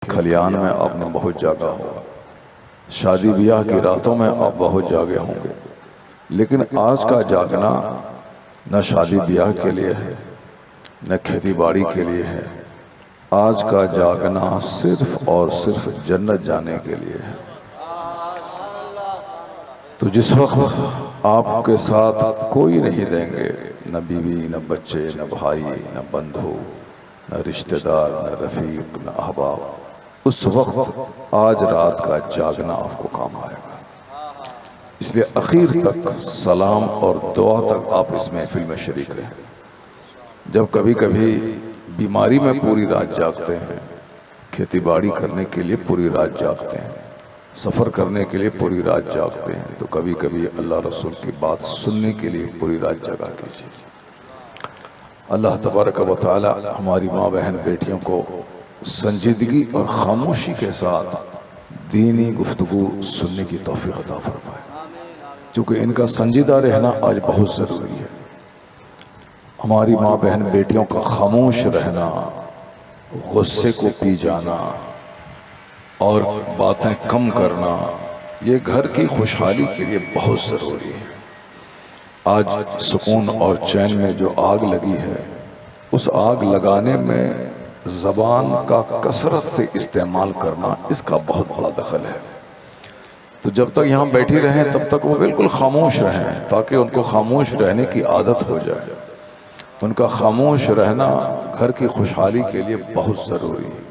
खलियान में आपने बहुत जागा होगा, शादी ब्याह की रातों में आप बहुत जागे होंगे, लेकिन आज का जागना न शादी ब्याह के लिए है न खेती बाड़ी के लिए है। आज का जागना सिर्फ और सिर्फ जन्नत जाने के लिए है। तो जिस वक्त आपके साथ कोई नहीं देंगे, न बीवी न बच्चे न भाई न बंधु न रिश्तेदार न रफीक न अहबाब, उस वक्त आज रात का जागना आपको काम आएगा। इसलिए आखिर तक सलाम और दुआ तक आप इस महफिल में शरीक रहें। जब कभी कभी बीमारी में पूरी रात जागते हैं, खेती बाड़ी करने के लिए पूरी रात जागते हैं, सफ़र करने के लिए पूरी रात जागते हैं, तो कभी कभी अल्लाह रसूल की बात सुनने के लिए पूरी रात जगा कीजिए। अल्लाह तबारक व तआला हमारी माँ बहन बेटियों को संजीदगी और खामोशी के साथ दीनी गुफ्तगू सुनने की तौफीक अता फरमाए, क्योंकि इनका संजीदा रहना आज बहुत ज़रूरी है। हमारी माँ बहन बेटियों का खामोश रहना, गुस्से को पी जाना और बातें कम करना, ये घर की खुशहाली के लिए बहुत ज़रूरी है। आज सुकून और चैन में जो आग लगी है, उस आग लगाने में ज़बान का कसरत से इस्तेमाल करना, इसका बहुत बड़ा दखल है। तो जब तक यहाँ बैठी रहें तब तक वो बिल्कुल खामोश रहें, ताकि उनको खामोश रहने की आदत हो जाए। उनका खामोश रहना घर की खुशहाली के लिए बहुत ज़रूरी है।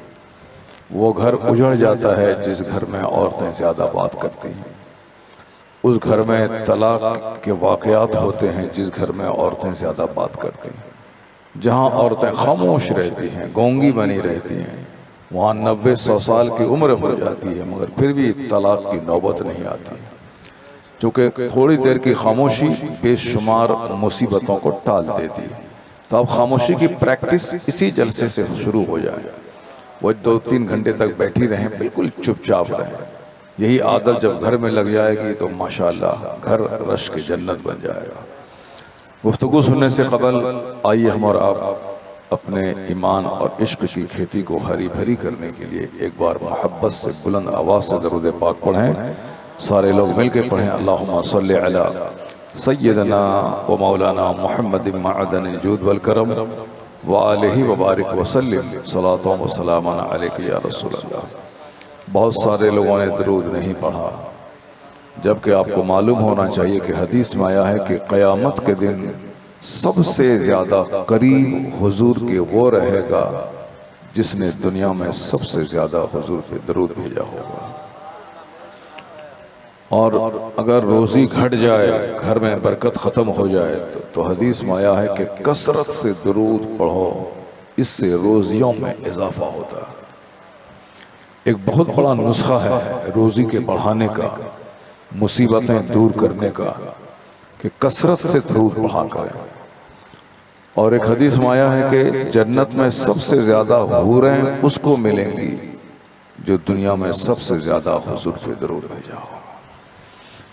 वो घर उजड़ जाता है जिस घर में औरतें ज़्यादा बात करती हैं, उस घर में तलाक के वाक़यात होते हैं जिस घर में औरतें ज़्यादा बात करती हैं। जहाँ औरतें खामोश रहती हैं, गूंगी बनी रहती हैं, वहाँ 90-100 साल की उम्र हो जाती है, मगर फिर भी तलाक की नौबत नहीं आती, क्योंकि थोड़ी देर की खामोशी बेशुमार मुसीबतों को टाल देती है। तो अब खामोशी की प्रैक्टिस इसी जलसे से शुरू हो जाए। वो 2-3 घंटे तक बैठी रहें, बिल्कुल चुपचाप रहें। यही आदत जब घर में लग जाएगी तो माशाअल्लाह घर रश की जन्नत बन जाएगा। गुफ्तगू सुनने से कबल आइए हम और आप अपने ईमान और इश्क की खेती को हरी भरी करने के लिए एक बार मोहब्बत से बुलंद आवाज़ से दरूद पाक पढ़ें। सारे लोग मिलकर पढ़ें, अल्लाहुम्मा सल्लि अला सय्यदना व मौलाना मुहम्मद मअदन जूद वल करम व आलिहि व बारिक व सल्लिम सलातो व सलामन अलैका या रसूल अल्लाह। बहुत सारे लोगों ने दरूद नहीं पढ़ा, जबकि आपको मालूम होना चाहिए कि हदीस में आया है कि क़यामत के दिन सबसे ज़्यादा करीब हुजूर के वो रहेगा जिसने दुनिया में सबसे ज़्यादा हुजूर पे दरूद भेजा होगा। और अगर रोज़ी घट जाए, घर में बरकत ख़त्म हो जाए, तो हदीस में आया है कि कसरत से दरूद पढ़ो, इससे रोज़ियों में इजाफा होता है। एक बहुत बड़ा नुस्खा है रोज़ी के बढ़ाने का, मुसीबतें दूर करने का, कि कसरत से दरूद पढ़ा करें। और एक हदीस में आया है कि जन्नत में सबसे ज़्यादा हूरें उसको मिलेंगी जो दुनिया में सबसे ज़्यादा हुजूर पे दरूद भेजा हो।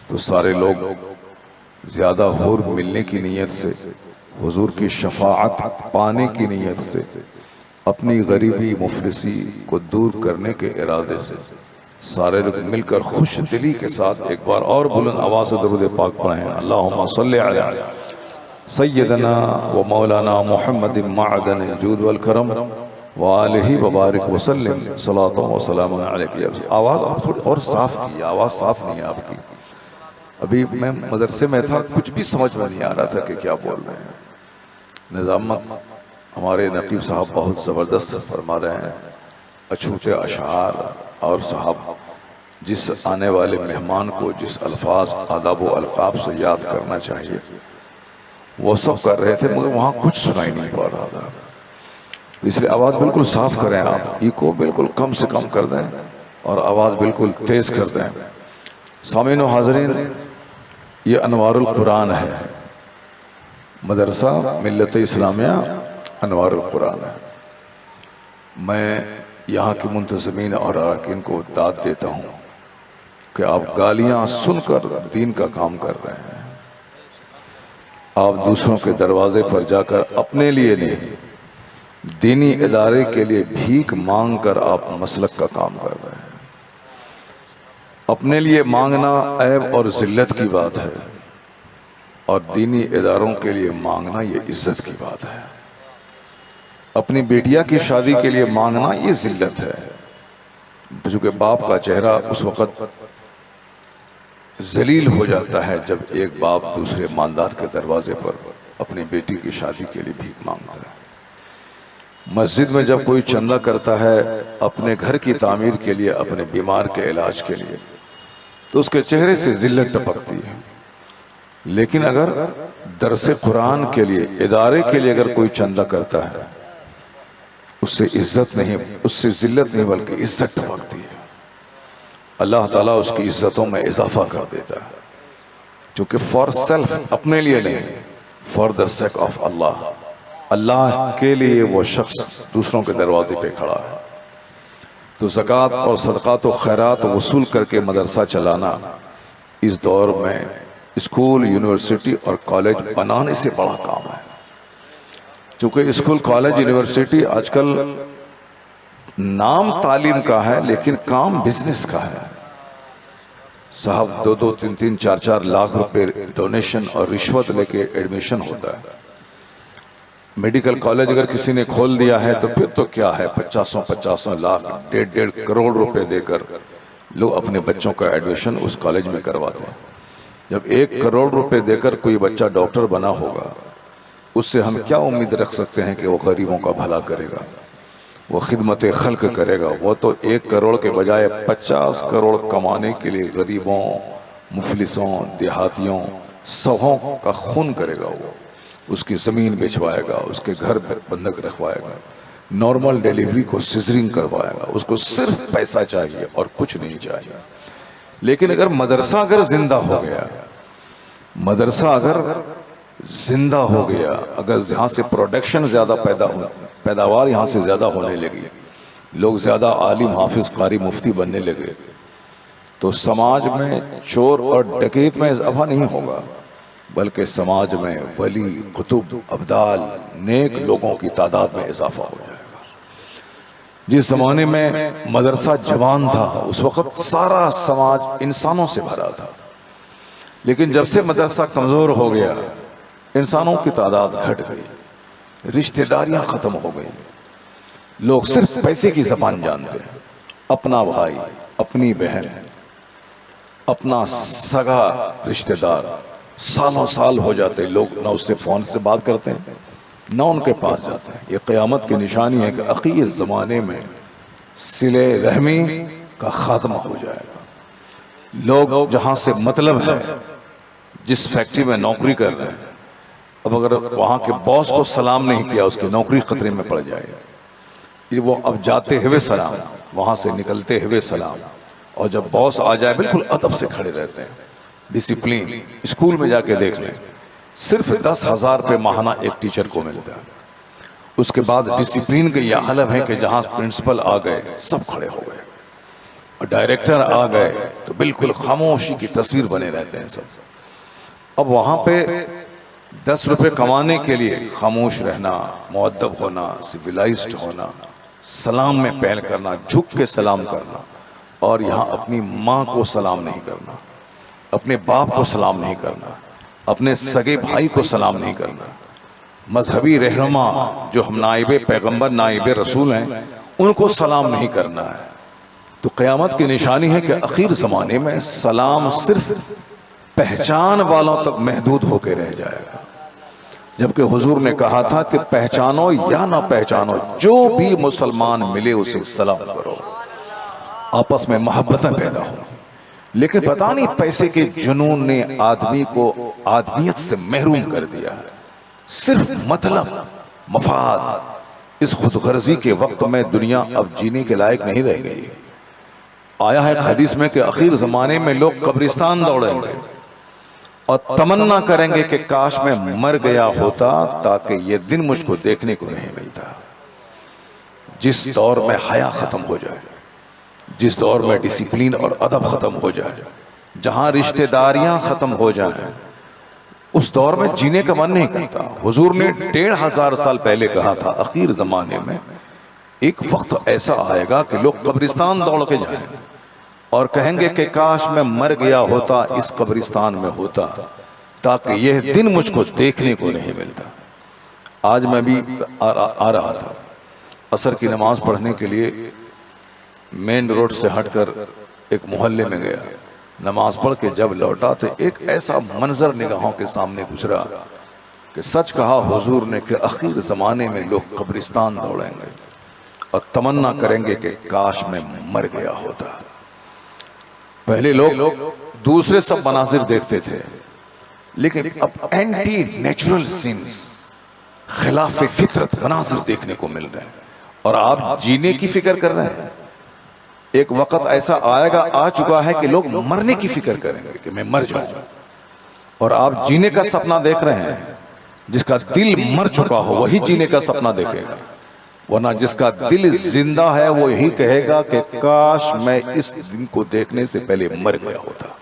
तो सारे लोग ज़्यादा हूर मिलने की नीयत से, हुजूर की शफाअत पाने की नीयत से, अपनी गरीबी मुफलिसी को दूर करने के इरादे से सारे लोग मिलकर खुश दिली के साथ एक बार और बुलंद आवाज़ से दरूद पाक पढ़ें, अल्लाहुम्मा सल्लि अला सय्यदना व मौलाना मुहम्मद मअदन जूद वल करम व आलिहि व बारिक व सल्लिम सलातो व सलामुन अलैका। आवाज़ आप थोड़ी और साफ की, आवाज़ साफ नहीं है आपकी। अभी मैं मदरसे में था, कुछ भी समझ में नहीं आ रहा था कि क्या बोल रहे हैं। निज़ामत हमारे नकीब साहब बहुत ज़बरदस्त फरमा रहे हैं, अछूते अशआर, और साहब जिस आने वाले मेहमान को जिस अल्फाज आदाब व अलक़ाब से याद करना चाहिए वो सब कर रहे थे, मगर वहाँ कुछ सुनाई नहीं पड़ रहा था। इसलिए आवाज़ बिल्कुल साफ करें, आप इको बिल्कुल कम से कम कर दें और आवाज़ बिल्कुल तेज़ कर दें। सामीन व हाज़रीन, ये अनवारुल कुरान है, मदरसा मिल्लत इस्लामिया अनवारुल कुरान है। मैं यहाँ के मुंतज़मीन और अरकान को दाद देता हूँ कि आप गालियाँ सुनकर दीन का काम कर रहे हैं। आप दूसरों के दरवाजे पर जाकर अपने लिए नहीं दीनी इदारे के लिए भीख मांग कर आप मसलक का काम कर रहे हैं। अपने लिए मांगना ऐब और जिल्लत की बात है, और दीनी इदारों के लिए मांगना ये इज्जत की बात है। अपनी बेटिया की शादी के लिए मांगना ये जिल्लत है, क्योंकि बाप का चेहरा उस वक़्त जलील हो जाता है जब एक बाप दूसरे मालदार के दरवाजे पर अपनी बेटी की शादी के लिए भीख मांगता है। मस्जिद में जब कोई चंदा करता है अपने घर की तामीर के लिए, अपने बीमार के इलाज के लिए, तो उसके चेहरे से जिल्लत टपकती है। लेकिन अगर दरसे कुरान के लिए, इदारे के लिए अगर कोई चंदा करता है, उससे इज्जत नहीं, उससे जिल्लत नहीं बल्कि इज्जत टपकती है। अल्लाह ताला उसकी इज्जतों में इजाफा कर देता है, क्योंकि फॉर सेल्फ, अपने लिए नहीं, फॉर द सेक ऑफ अल्लाह, अल्लाह के लिए वो शख्स दूसरों के दरवाजे पे खड़ा है। तो ज़कात और सदक़ात और खैरात वसूल करके मदरसा चलाना इस दौर में स्कूल, यूनिवर्सिटी और कॉलेज बनाने से बड़ा काम है। क्योंकि स्कूल, कॉलेज, यूनिवर्सिटी आजकल नाम तालीम का है लेकिन काम बिजनेस का है। साहब 2-2, 3-3, 4-4 लाख रुपए डोनेशन और रिश्वत लेके एडमिशन होता है। मेडिकल कॉलेज अगर किसी ने खोल दिया है तो फिर तो क्या है, 50 लाख, 1.5 करोड़ रुपए देकर लोग अपने बच्चों का एडमिशन उस कॉलेज में करवाते हैं। जब 1 करोड़ रुपए देकर कोई बच्चा डॉक्टर बना होगा, उससे हम क्या उम्मीद रख सकते हैं कि वो गरीबों का भला करेगा, वो खिदमत खल्क करेगा। वो तो 1 करोड़ के बजाय 50 करोड़ कमाने के लिए गरीबों, मुफलिसों, देहातियों, सहों का खून करेगा। वो उसकी ज़मीन बेचवाएगा, उसके घर बंधक रखवाएगा, नॉर्मल डिलीवरी को सिजरिंग करवाएगा। उसको सिर्फ पैसा चाहिए और कुछ नहीं चाहिए। लेकिन अगर मदरसा अगर जिंदा हो गया, मदरसा अगर जिंदा हो गया, अगर यहाँ से प्रोडक्शन ज़्यादा पैदावार यहाँ से ज़्यादा होने लगी, लोग ज़्यादा आलिम, हाफिज, कारी, मुफ्ती बनने लगे, तो समाज में चोर और डकैत में इजाफा नहीं होगा, बल्कि समाज में वली, कुतुब, अब्दाल, नेक लोगों की तादाद में इजाफा हो जाएगा। जिस ज़माने में मदरसा जवान था, उस वक़्त सारा समाज इंसानों से भरा था। लेकिन जब से मदरसा कमज़ोर हो गया, इंसानों की तादाद घट गई, रिश्तेदारियां ख़त्म हो गई, लोग सिर्फ पैसे की ज़बान जानते हैं। अपना भाई, अपनी बहन, अपना सगा रिश्तेदार सालों साल हो जाते, लोग ना उससे फ़ोन से बात करते हैं, ना उनके पास जाते हैं। ये क़यामत की निशानी है कि आखिर ज़माने में सिले रहमी का ख़ात्मा हो जाएगा। लोग जहाँ से मतलब है, जिस फैक्ट्री में नौकरी कर रहे हैं, अब अगर वहाँ के बॉस को सलाम नहीं किया, उसकी नौकरी खतरे में पड़ जाएगी। वो अब जाते हुए सलाम, वहाँ से निकलते हुए सलाम, और जब बॉस आ जाए बिल्कुल अदब से खड़े रहते हैं, डिसिप्लिन। स्कूल में जाके देख लें, सिर्फ 10,000 रुपये माहाना एक टीचर को मिलता है। उसके बाद डिसिप्लिन का यह आलम है कि जहाँ प्रिंसिपल आ गए सब खड़े हो गए, और डायरेक्टर आ गए तो बिल्कुल खामोशी की तस्वीर बने रहते हैं सब। अब वहाँ पे 10 रुपये कमाने के लिए खामोश रहना, मुअद्दब होना, सिविलाइज्ड होना, सलाम में पहल करना, झुक के सलाम करना, और यहाँ अपनी माँ को सलाम नहीं करना, अपने बाप को सलाम नहीं करना, अपने सगे भाई को सलाम नहीं करना, मजहबी रहनुमा जो हम नाइबे पैगंबर, नाइबे रसूल हैं, उनको सलाम नहीं करना है। तो क़यामत की निशानी है कि आखिर ज़माने में सलाम सिर्फ पहचान वालों तक महदूद होकर रह जाएगा। जबकि हुजूर ने कहा था कि पहचानो या ना पहचानो, जो भी मुसलमान मिले उसे सलाम करो, आपस में मोहब्बतें पैदा हो। लेकिन पता नहीं पैसे के जुनून ने आदमी को आदमियत से महरूम कर दिया है। सिर्फ मतलब, मफाद, इस खुदगर्जी के वक्त में दुनिया अब जीने के लायक नहीं रह गई। आया है हदीस में कि आखिर ज़माने में लोग कब्रिस्तान दौड़ेंगे और तमन्ना करेंगे कि काश मैं मर गया होता ताकि ये दिन मुझको देखने को नहीं मिलता। जिस दौर में हया ख़त्म हो जाए, जिस दौर में डिसिप्लिन और अदब ख़त्म हो जाए, जहाँ रिश्तेदारियाँ ख़त्म हो जाएं, उस दौर में जीने का मन नहीं करता। हुजूर ने 1500 साल पहले कहा था, आखिर जमाने में एक वक्त ऐसा आएगा कि लोग कब्रिस्तान दौड़ के जाएंगे और कहेंगे कि काश मैं मर गया होता, इस कब्रिस्तान में होता, ताकि यह दिन मुझको देखने को नहीं मिलता। आज मैं भी आ रहा था, असर की नमाज पढ़ने के लिए मेन रोड से हटकर एक मोहल्ले में गया। नमाज पढ़ के जब लौटा तो एक ऐसा मंजर निगाहों के सामने गुजरा कि सच कहा हुजूर ने कि आखिर ज़माने में लोग कब्रिस्तान दौड़ेंगे और तमन्ना करेंगे कि काश मैं मर गया होता। पहले लोग दूसरे सब मनाजिर देखते थे, लेकिन अब एंटी नेचुरल सीन्स, खिलाफ फितरत मनाजिर देखने को मिल रहे हैं और आप जीने की फिक्र कर रहे हैं। एक वक्त ऐसा आएगा, आ चुका है कि लोग मरने की फिक्र करेंगे कि मैं मर जाऊं, और आप जीने का सपना देख रहे हैं। जिसका दिल मर चुका हो वही जीने का सपना देखेगा, वरना जिसका दिल जिंदा है वो यही कहेगा कि काश मैं इस दिन को देखने से पहले मर गया होता।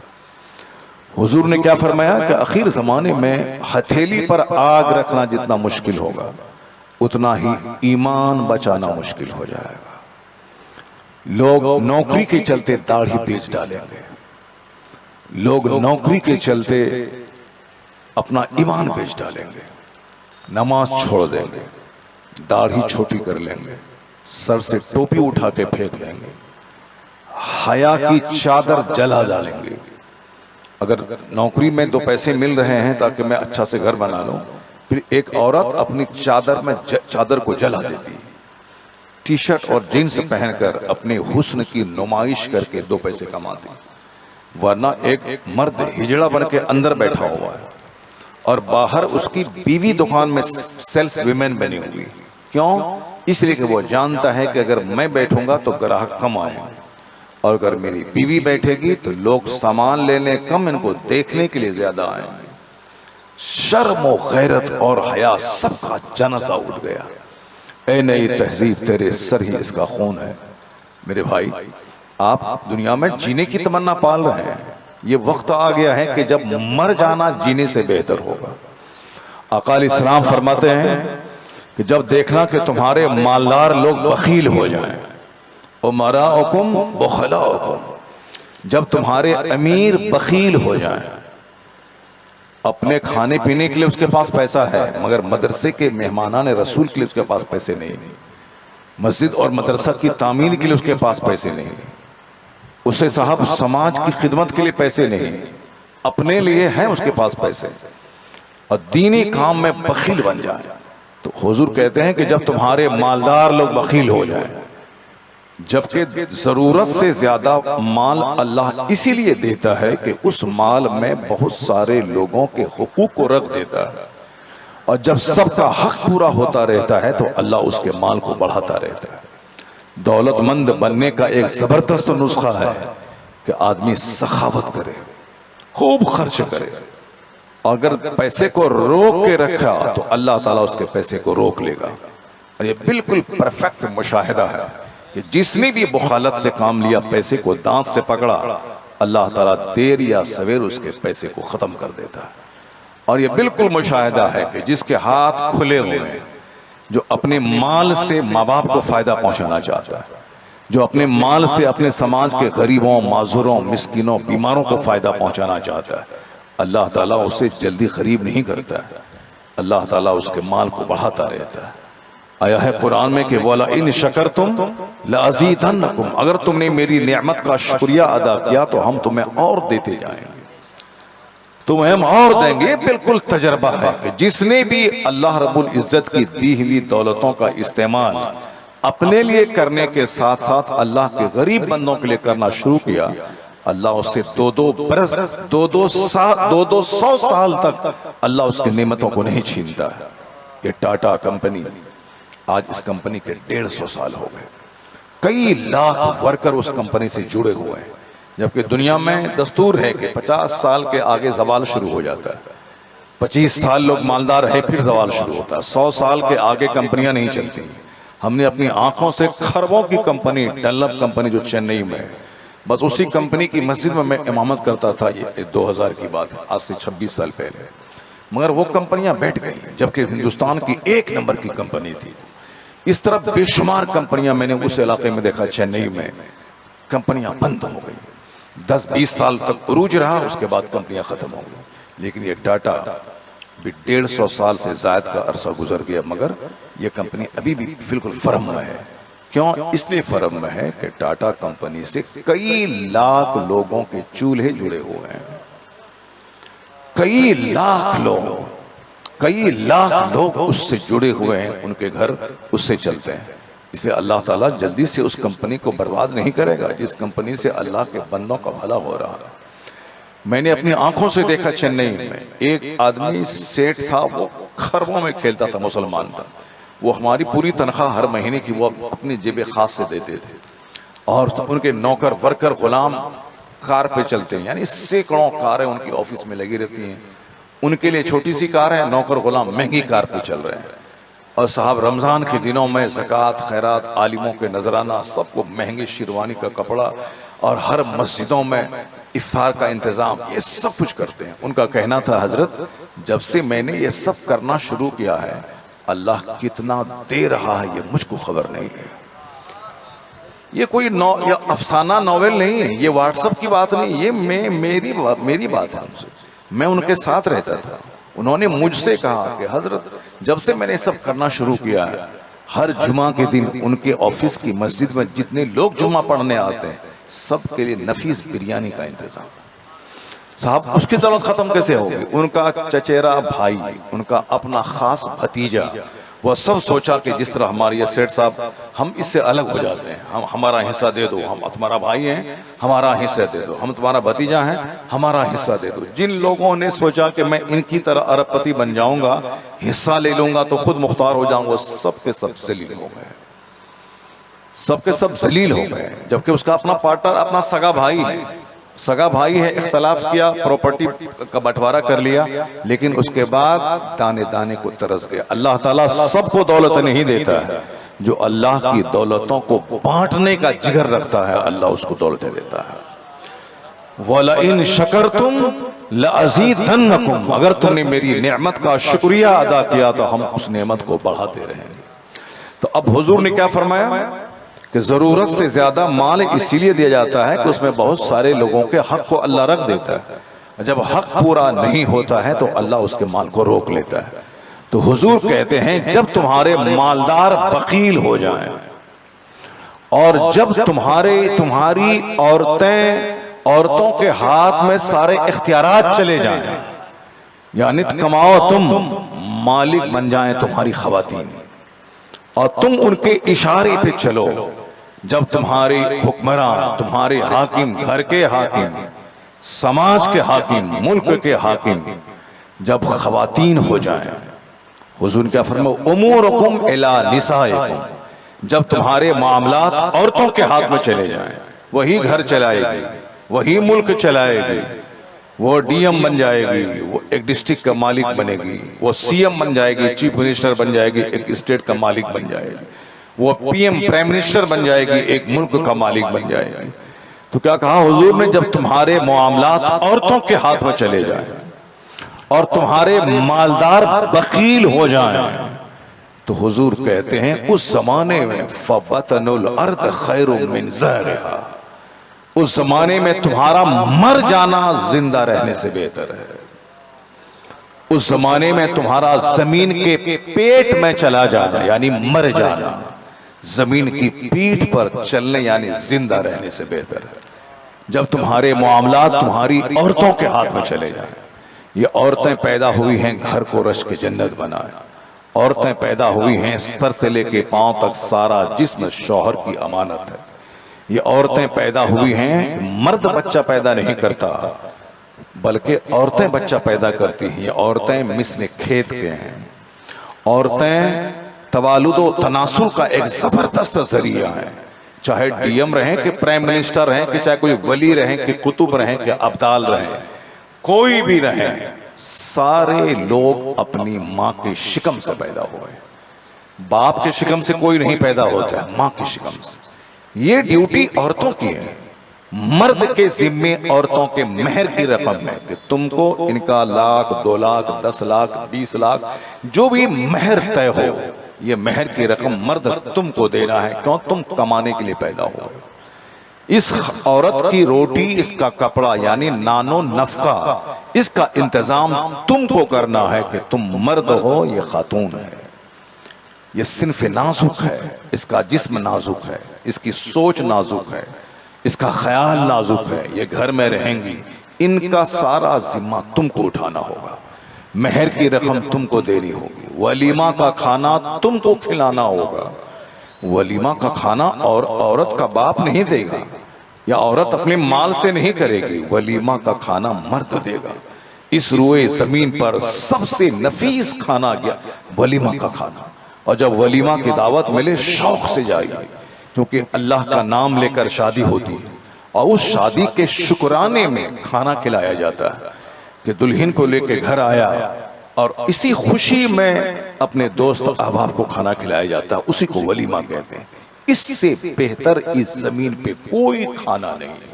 हुजूर ने क्या फरमाया कि आखिर जमाने में हथेली पर आग रखना जितना मुश्किल होगा, उतना ही ईमान बचाना मुश्किल हो जाएगा। लोग नौकरी के चलते दाढ़ी बेच डालेंगे, लोग नौकरी के चलते अपना ईमान बेच डालेंगे, नमाज छोड़ देंगे, दाढ़ी छोटी कर लेंगे, सर से टोपी उठा के फेंक देंगे, हया की चादर जला डालेंगे। अगर नौकरी में 2 पैसे मिल रहे हैं ताकि मैं अच्छा से घर बना लूं, फिर एक औरत अपनी चादर में चादर को जला देती, टी शर्ट और जीन्स पहनकर अपने हुस्न की नुमाइश करके 2 पैसे कमाती। वरना एक मर्द हिजड़ा बन के अंदर बैठा हुआ है और बाहर उसकी बीवी दुकान में सेल्स विमेन बनी हुई। क्यों? इसलिए कि वो जानता है कि अगर मैं बैठूंगा तो ग्राहक कम आएंगे, और अगर मेरी बीवी बैठेगी तो लोग सामान लेने कम, इनको देखने के लिए ज्यादा आएंगे। शर्म और गैरत और हया सबका जनाजा उठ गया। ऐ नई तहजीब, तेरे सर ही इसका खून है। मेरे भाई, आप दुनिया में जीने की तमन्ना पाल रहे हैं, ये वक्त आ गया है कि जब मर जाना जीने से बेहतर होगा। आका अलैहिस्सलाम फरमाते हैं कि जब देखना कि तुम्हारे मालदार लोग बखील हो जाएं, उमराउकुम बुखलाउकुम, जब तुम्हारे अमीर बखील हो जाएं, अपने खाने पीने के लिए उसके पास पैसा है मगर मदरसे के मेहमानान रसूल के लिए उसके पास पैसे नहीं, मस्जिद और मदरसा की तामीर के लिए उसके पास पैसे नहीं, उसे साहब समाज की खिदमत के लिए पैसे नहीं, अपने लिए हैं उसके पास पैसे, और दीनी काम में बखील बन जाए। तो हुजूर कहते हैं कि जब तुम्हारे मालदार लोग बखील हो जाएं, जबकि जरूरत से ज्यादा माल अल्लाह इसीलिए देता है कि उस माल में बहुत सारे लोगों के हुकूक को रख देता है, और जब सबका हक पूरा होता रहता है तो अल्लाह उसके माल को बढ़ाता रहता है। दौलतमंद बनने का एक जबरदस्त नुस्खा है कि आदमी सखावत करे, खूब खर्च करे। अगर पैसे को रोक के रखा तो अल्लाह ताला उसके पैसे को रोक लेगा। और ये बिल्कुल परफेक्ट मुशाहिदा है कि जिसने भी बुखालत से काम लिया, पैसे को दांत से पकड़ा, अल्लाह ताला देर या सवेर उसके पैसे को खत्म कर देता है। और ये बिल्कुल मुशाहिदा है कि जिसके हाथ खुले हुए हैं, जो अपने माल से माँ बाप को फायदा पहुंचाना चाहता है, जो अपने माल से अपने समाज के गरीबों, माजूरों, मिस्किनों, बीमारों को फायदा पहुंचाना चाहता है, अल्लाह ताला उससे जल्दी गरीब नहीं करता है, अल्लाह ताला उसके माल को बढ़ाता रहता है। आया है कुरान में कि वाला इन शकरतुम लअज़ीदन्नकुम, अगर तुमने मेरी नेमत का शुक्रिया अदा किया तो हम तुम्हें और देते जाएंगे, तुम्हें हम और देंगे। बिल्कुल तजर्बा है कि जिसने भी अल्लाह रब्बुल इज्जत की दी हुई दौलतों का इस्तेमाल अपने लिए करने के साथ साथ अल्लाह के गरीब बंदों के लिए करना शुरू किया, अल्लाह उससे 2-2 बरस 2-2 सौ साल तक अल्लाह उसकी नेमतों को नहीं छीनता है। ये टाटा कंपनी, आज इस कंपनी के 150 साल हो गए, कई लाख वर्कर उस कंपनी से जुड़े हुए हैं, जबकि दुनिया में दस्तूर है कि 50 साल के आगे जवाल शुरू हो जाता है, 25 साल लोग मालदार है फिर जवाल शुरू होता है, 100 साल के आगे कंपनियां नहीं चलती। हमने अपनी आंखों से खरबों की कंपनी, डनलप कंपनी जो चेन्नई में है, बस उसी कंपनी की मस्जिद में मैं इमामत करता था, ये 2000 की बात है, आज से 26 साल पहले, मगर वो कंपनियां बैठ गई, जबकि हिंदुस्तान की एक नंबर की कंपनी थी। इस तरह बेशुमार कंपनियां मैंने उस इलाके में देखा, चेन्नई में कंपनियां बंद हो गई। 10-20 साल तक उरूज रहा, उसके बाद कंपनियां खत्म हो गई। लेकिन ये टाटा भी 150 साल से ज्यादा का अरसा गुजर गया, मगर ये कंपनी अभी भी बिल्कुल फर्म में है। क्यों? इसलिए फर्म में है कि टाटा कंपनी से कई लाख लोगों के चूल्हे जुड़े हुए हैं। कई लाख लोग उससे जुड़े हुए हैं, उनके घर उससे चलते हैं। इसलिए अल्लाह ताला जल्दी से उस कंपनी को बर्बाद नहीं करेगा जिस कंपनी से अल्लाह के बंदों का भला हो रहा है। मैंने अपनी आंखों से देखा, चेन्नई में एक आदमी सेठ था, वो खरबों में खेलता था, मुसलमान था। वो हमारी पूरी तनख्वाह हर महीने की वो अपनी जेब खास से देते थे, और उनके नौकर वर्कर गुलाम कार पे चलते हैं, यानी सैकड़ों कारें उनकी ऑफिस में लगी रहती हैं। उनके लिए छोटी सी कार है, नौकर गुलाम महंगी कार पे चल रहे हैं। और साहब रमजान के दिनों में ज़कात, खैरात, आलिमों के नजराना, सबको महंगी शेरवानी का कपड़ा, और हर मस्जिदों में इफ्तार का इंतजाम, ये सब कुछ करते हैं। उनका कहना था, हजरत जब से मैंने ये सब करना शुरू किया है, अल्लाह कितना दे रहा है ये मुझको खबर नहीं है। ये कोई या अफसाना नॉवेल नहीं है, ये व्हाट्सएप की बात नहीं, ये मेरी बात है उनसे। मैं उनके साथ रहता था, उन्होंने मुझसे कहा कि हजरत जब से मैंने सब करना शुरू किया है, हर जुमा के दिन उनके ऑफिस की मस्जिद में जितने लोग जुमा पढ़ने आते हैं, सब के लिए नफीस बिरयानी का इंतजाम। साहब उसकी दौलत खत्म कैसे होगी? उनका चचेरा भाई, उनका अपना खास भतीजा, वह सब सोचा कि जिस तरह हमारे ये सेठ साहब, हम इससे अलग हो जाते हैं, हम हमारा हिस्सा दे दो, हम तुम्हारा भाई हैं हमारा हिस्सा दे दो, हम तुम्हारा भतीजा हैं हमारा हिस्सा दे दो। जिन लोगों ने सोचा कि मैं इनकी तरह अरबपति बन जाऊंगा, हिस्सा ले लूंगा तो खुद मुख्तार हो जाऊंगा, सबके सब जलील हो गए, सबके सब जलील हो गए। जबकि उसका अपना पार्टनर, अपना सगा भाई है, इख्तलाफ किया, प्रॉपर्टी का बंटवारा कर लिया, लेकिन उसके बाद दाने दाने को तरस गया। अल्लाह ताला सबको दौलत नहीं देता है, जो अल्लाह की दौलतों को बांटने का जिगर रखता है, अल्लाह उसको दौलतें देता है। वला इन शकरतुम लअज़ीदन्नकुम, अगर तुमने मेरी नेमत का शुक्रिया अदा किया तो हम उस नेमत को बढ़ाते रहेंगे। तो अब हुजूर ने क्या फरमाया कि जरूरत से ज्यादा माल इसीलिए दिया जाता है कि उसमें बहुत सारे लोगों के हक को अल्लाह रख देता है। जब हक पूरा नहीं होता है तो अल्लाह उसके माल को रोक लेता है। तो हुजूर कहते हैं, जब तुम्हारे मालदार वकील हो जाएं, और जब तुम्हारी औरतों के हाथ में सारे इख्तियारात चले जाएं, यानी कमाओ तुम, मालिक बन जाएं तुम्हारी खवातीन, और तुम उनके इशारे पे चलो, जब तुम्हारे हुक्मरान, तुम्हारे हाकिम, घर के हाकिम, समाज के हाकिम, मुल्क के हाकिम जब खवातीन हो जाएं, हुजूर क्या फरमाओ, उमूरुकुम इला निसाइकुम, जब तुम्हारे मामलात औरतों के हाथ में चले जाएं, वही घर चलाएगी, वही मुल्क चलाएगी, वो डीएम बन जाएगी, वो एक डिस्ट्रिक्ट का मालिक बनेगी, वो सीएम बन जाएगी, चीफ मिनिस्टर बन जाएगी, एक स्टेट का मालिक बन जाएगी, वो पीएम प्राइम मिनिस्टर बन जाएगी, एक मुल्क का मालिक बन जाएगी। तो क्या कहा हुजूर ने, जब तुम्हारे मामलात औरतों के हाथ में चले जाएं और तुम्हारे मालदार वकील हो जाएं, तो हुजूर कहते हैं उस जमाने में फबतनुल अर्द खैरुम मिन ज़हरिहा, उस जमाने में तुम्हारा मर जाना जिंदा रहने से बेहतर है। उस जमाने में तुम्हारा जमीन के पेट में चला जाना यानी मर जाना, जमीन की पीठ पर चलने यानी जिंदा रहने से बेहतर है। जब तुम्हारे मामलात तुम्हारी औरतों के हाथ में चले जाएं, ये औरतें पैदा हुई हैं घर को रश के जन्नत बनाए, औरतें पैदा हुई हैं सर से लेके पांव तक सारा जिस्म शौहर की अमानत है। ये औरतें पैदा हुई हैं, मर्द बच्चा पैदा नहीं करता बल्कि औरतें बच्चा पैदा करती हैं। ये औरतें मिस्ल खेत के हैं। औरतें तवालुदो तनासुल का एक जबरदस्त जरिया है। चाहे डीएम रहें कि प्राइम मिनिस्टर रहें कि चाहे कोई वली रहें कि कुतुब रहें कि अब्दाल रहें, कोई भी रहे, सारे लोग अपनी माँ के शिकम से पैदा हुए। बाप के शिकम से कोई नहीं पैदा होता है, माँ के शिकम से। ये ड्यूटी औरतों की है। मर्द के जिम्मे औरतों के मेहर की रकम है कि तुमको इनका 1 लाख 2 लाख 10 लाख 20 लाख जो भी मेहर तय हो, ये मेहर की रकम मर्द तुमको देना है। क्यों? तुम कमाने के लिए पैदा हो। इस औरत की रोटी, इसका कपड़ा यानी नानो नफका, इसका इंतजाम तुमको करना है कि तुम मर्द हो, ये खातून है। ये सिन्फ नाजुक है, इसका जिस्म नाजुक है, इसकी सोच नाजुक है, इसका ख्याल नाजुक है। ये घर में रहेंगी, इनका सारा जिम्मा तुमको उठाना होगा। मेहर की रकम तुमको देनी होगी। वलीमा का खाना तुमको खिलाना होगा। वलीमा का खाना और औरत का बाप नहीं देगा, या औरत अपने माल से नहीं करेगी। वलीमा का खाना मर्द देगा। इस रुए जमीन पर सबसे नफीस खाना गया वलीमा का खाना। और जब वलीमा की दावत मिले, शौक से जाइए, क्योंकि अल्लाह का नाम लेकर शादी होती है और उस शादी के शुक्राने में खाना खिलाया जाता है कि दुल्हन को लेकर घर आया और इसी खुशी में अपने दोस्त अहबाब को खाना खिलाया जाता है, उसी को वलीमा कहते हैं। इससे बेहतर इस जमीन पे कोई खाना नहीं है।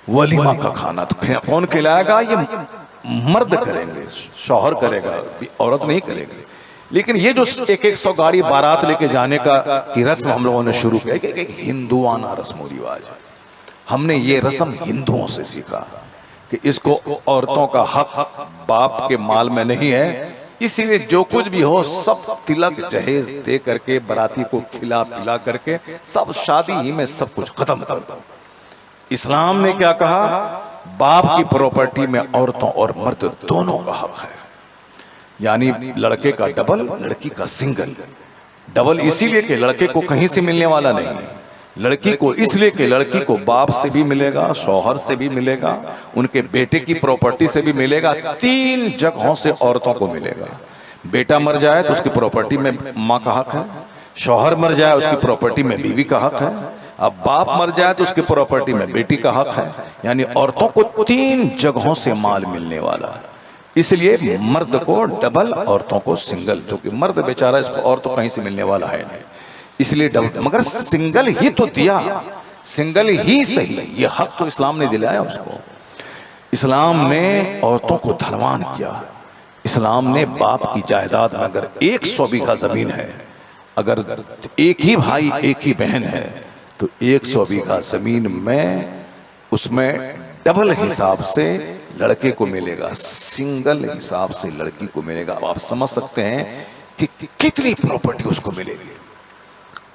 वलीमा का खाना तो कौन खिलाएगा? ये मर्द करेंगे, शौहर करेगा, औरत नहीं करेगी। लेकिन ये जो 100 गाड़ी बारात लेके जाने का की रस्म हम लोगों ने शुरू किया, एक हिंदुआना रस्म रिवाज है। हमने ये रस्म हिंदुओं से सीखा कि इसको औरतों का हक बाप के माल में नहीं है, इसीलिए जो कुछ भी हो सब तिलक जहेज दे करके, बराती को खिला पिला करके सब शादी ही में सब कुछ खत्म कर दो। इस्लाम ने क्या कहा? बाप की प्रॉपर्टी में औरतों और मर्द दोनों का हक है। यानी लड़के का डबल, लड़की का सिंगल। डबल इसीलिए कि लड़के को कहीं से मिलने वाला नहीं है, लड़की को इसलिए कि लड़की को बाप से भी मिलेगा, शौहर से भी मिलेगा, उनके बेटे की प्रॉपर्टी से भी मिलेगा। 3 जगहों से औरतों को मिलेगा। बेटा मर जाए तो उसकी प्रॉपर्टी में माँ का हक है, शौहर मर जाए उसकी प्रॉपर्टी में बीवी का हक है, अब बाप मर जाए तो उसकी प्रॉपर्टी में बेटी का हक है। यानी औरतों को 3 जगहों से माल मिलने वाला है। इसलिए मर्द को डबल, औरतों को सिंगल, जो कि मर्द बेचारा इसको और तो कहीं से मिलने वाला है नहीं, इसलिए डबल। मगर सिंगल ही तो दिया, सिंगल ही सही, ये हक तो इस्लाम ने दिलाया उसको। इस्लाम ने औरतों को धनवान किया। इस्लाम ने बाप की जायदाद में अगर 100 बीघा जमीन है, अगर एक ही भाई एक ही बहन है, तो 100 बीघा जमीन में उसमें डबल हिसाब से लड़के को मिलेगा, सिंगल हिसाब से लड़की को मिलेगा। अब आप समझ सकते हैं कि कितनी प्रॉपर्टी उसको मिलेगी।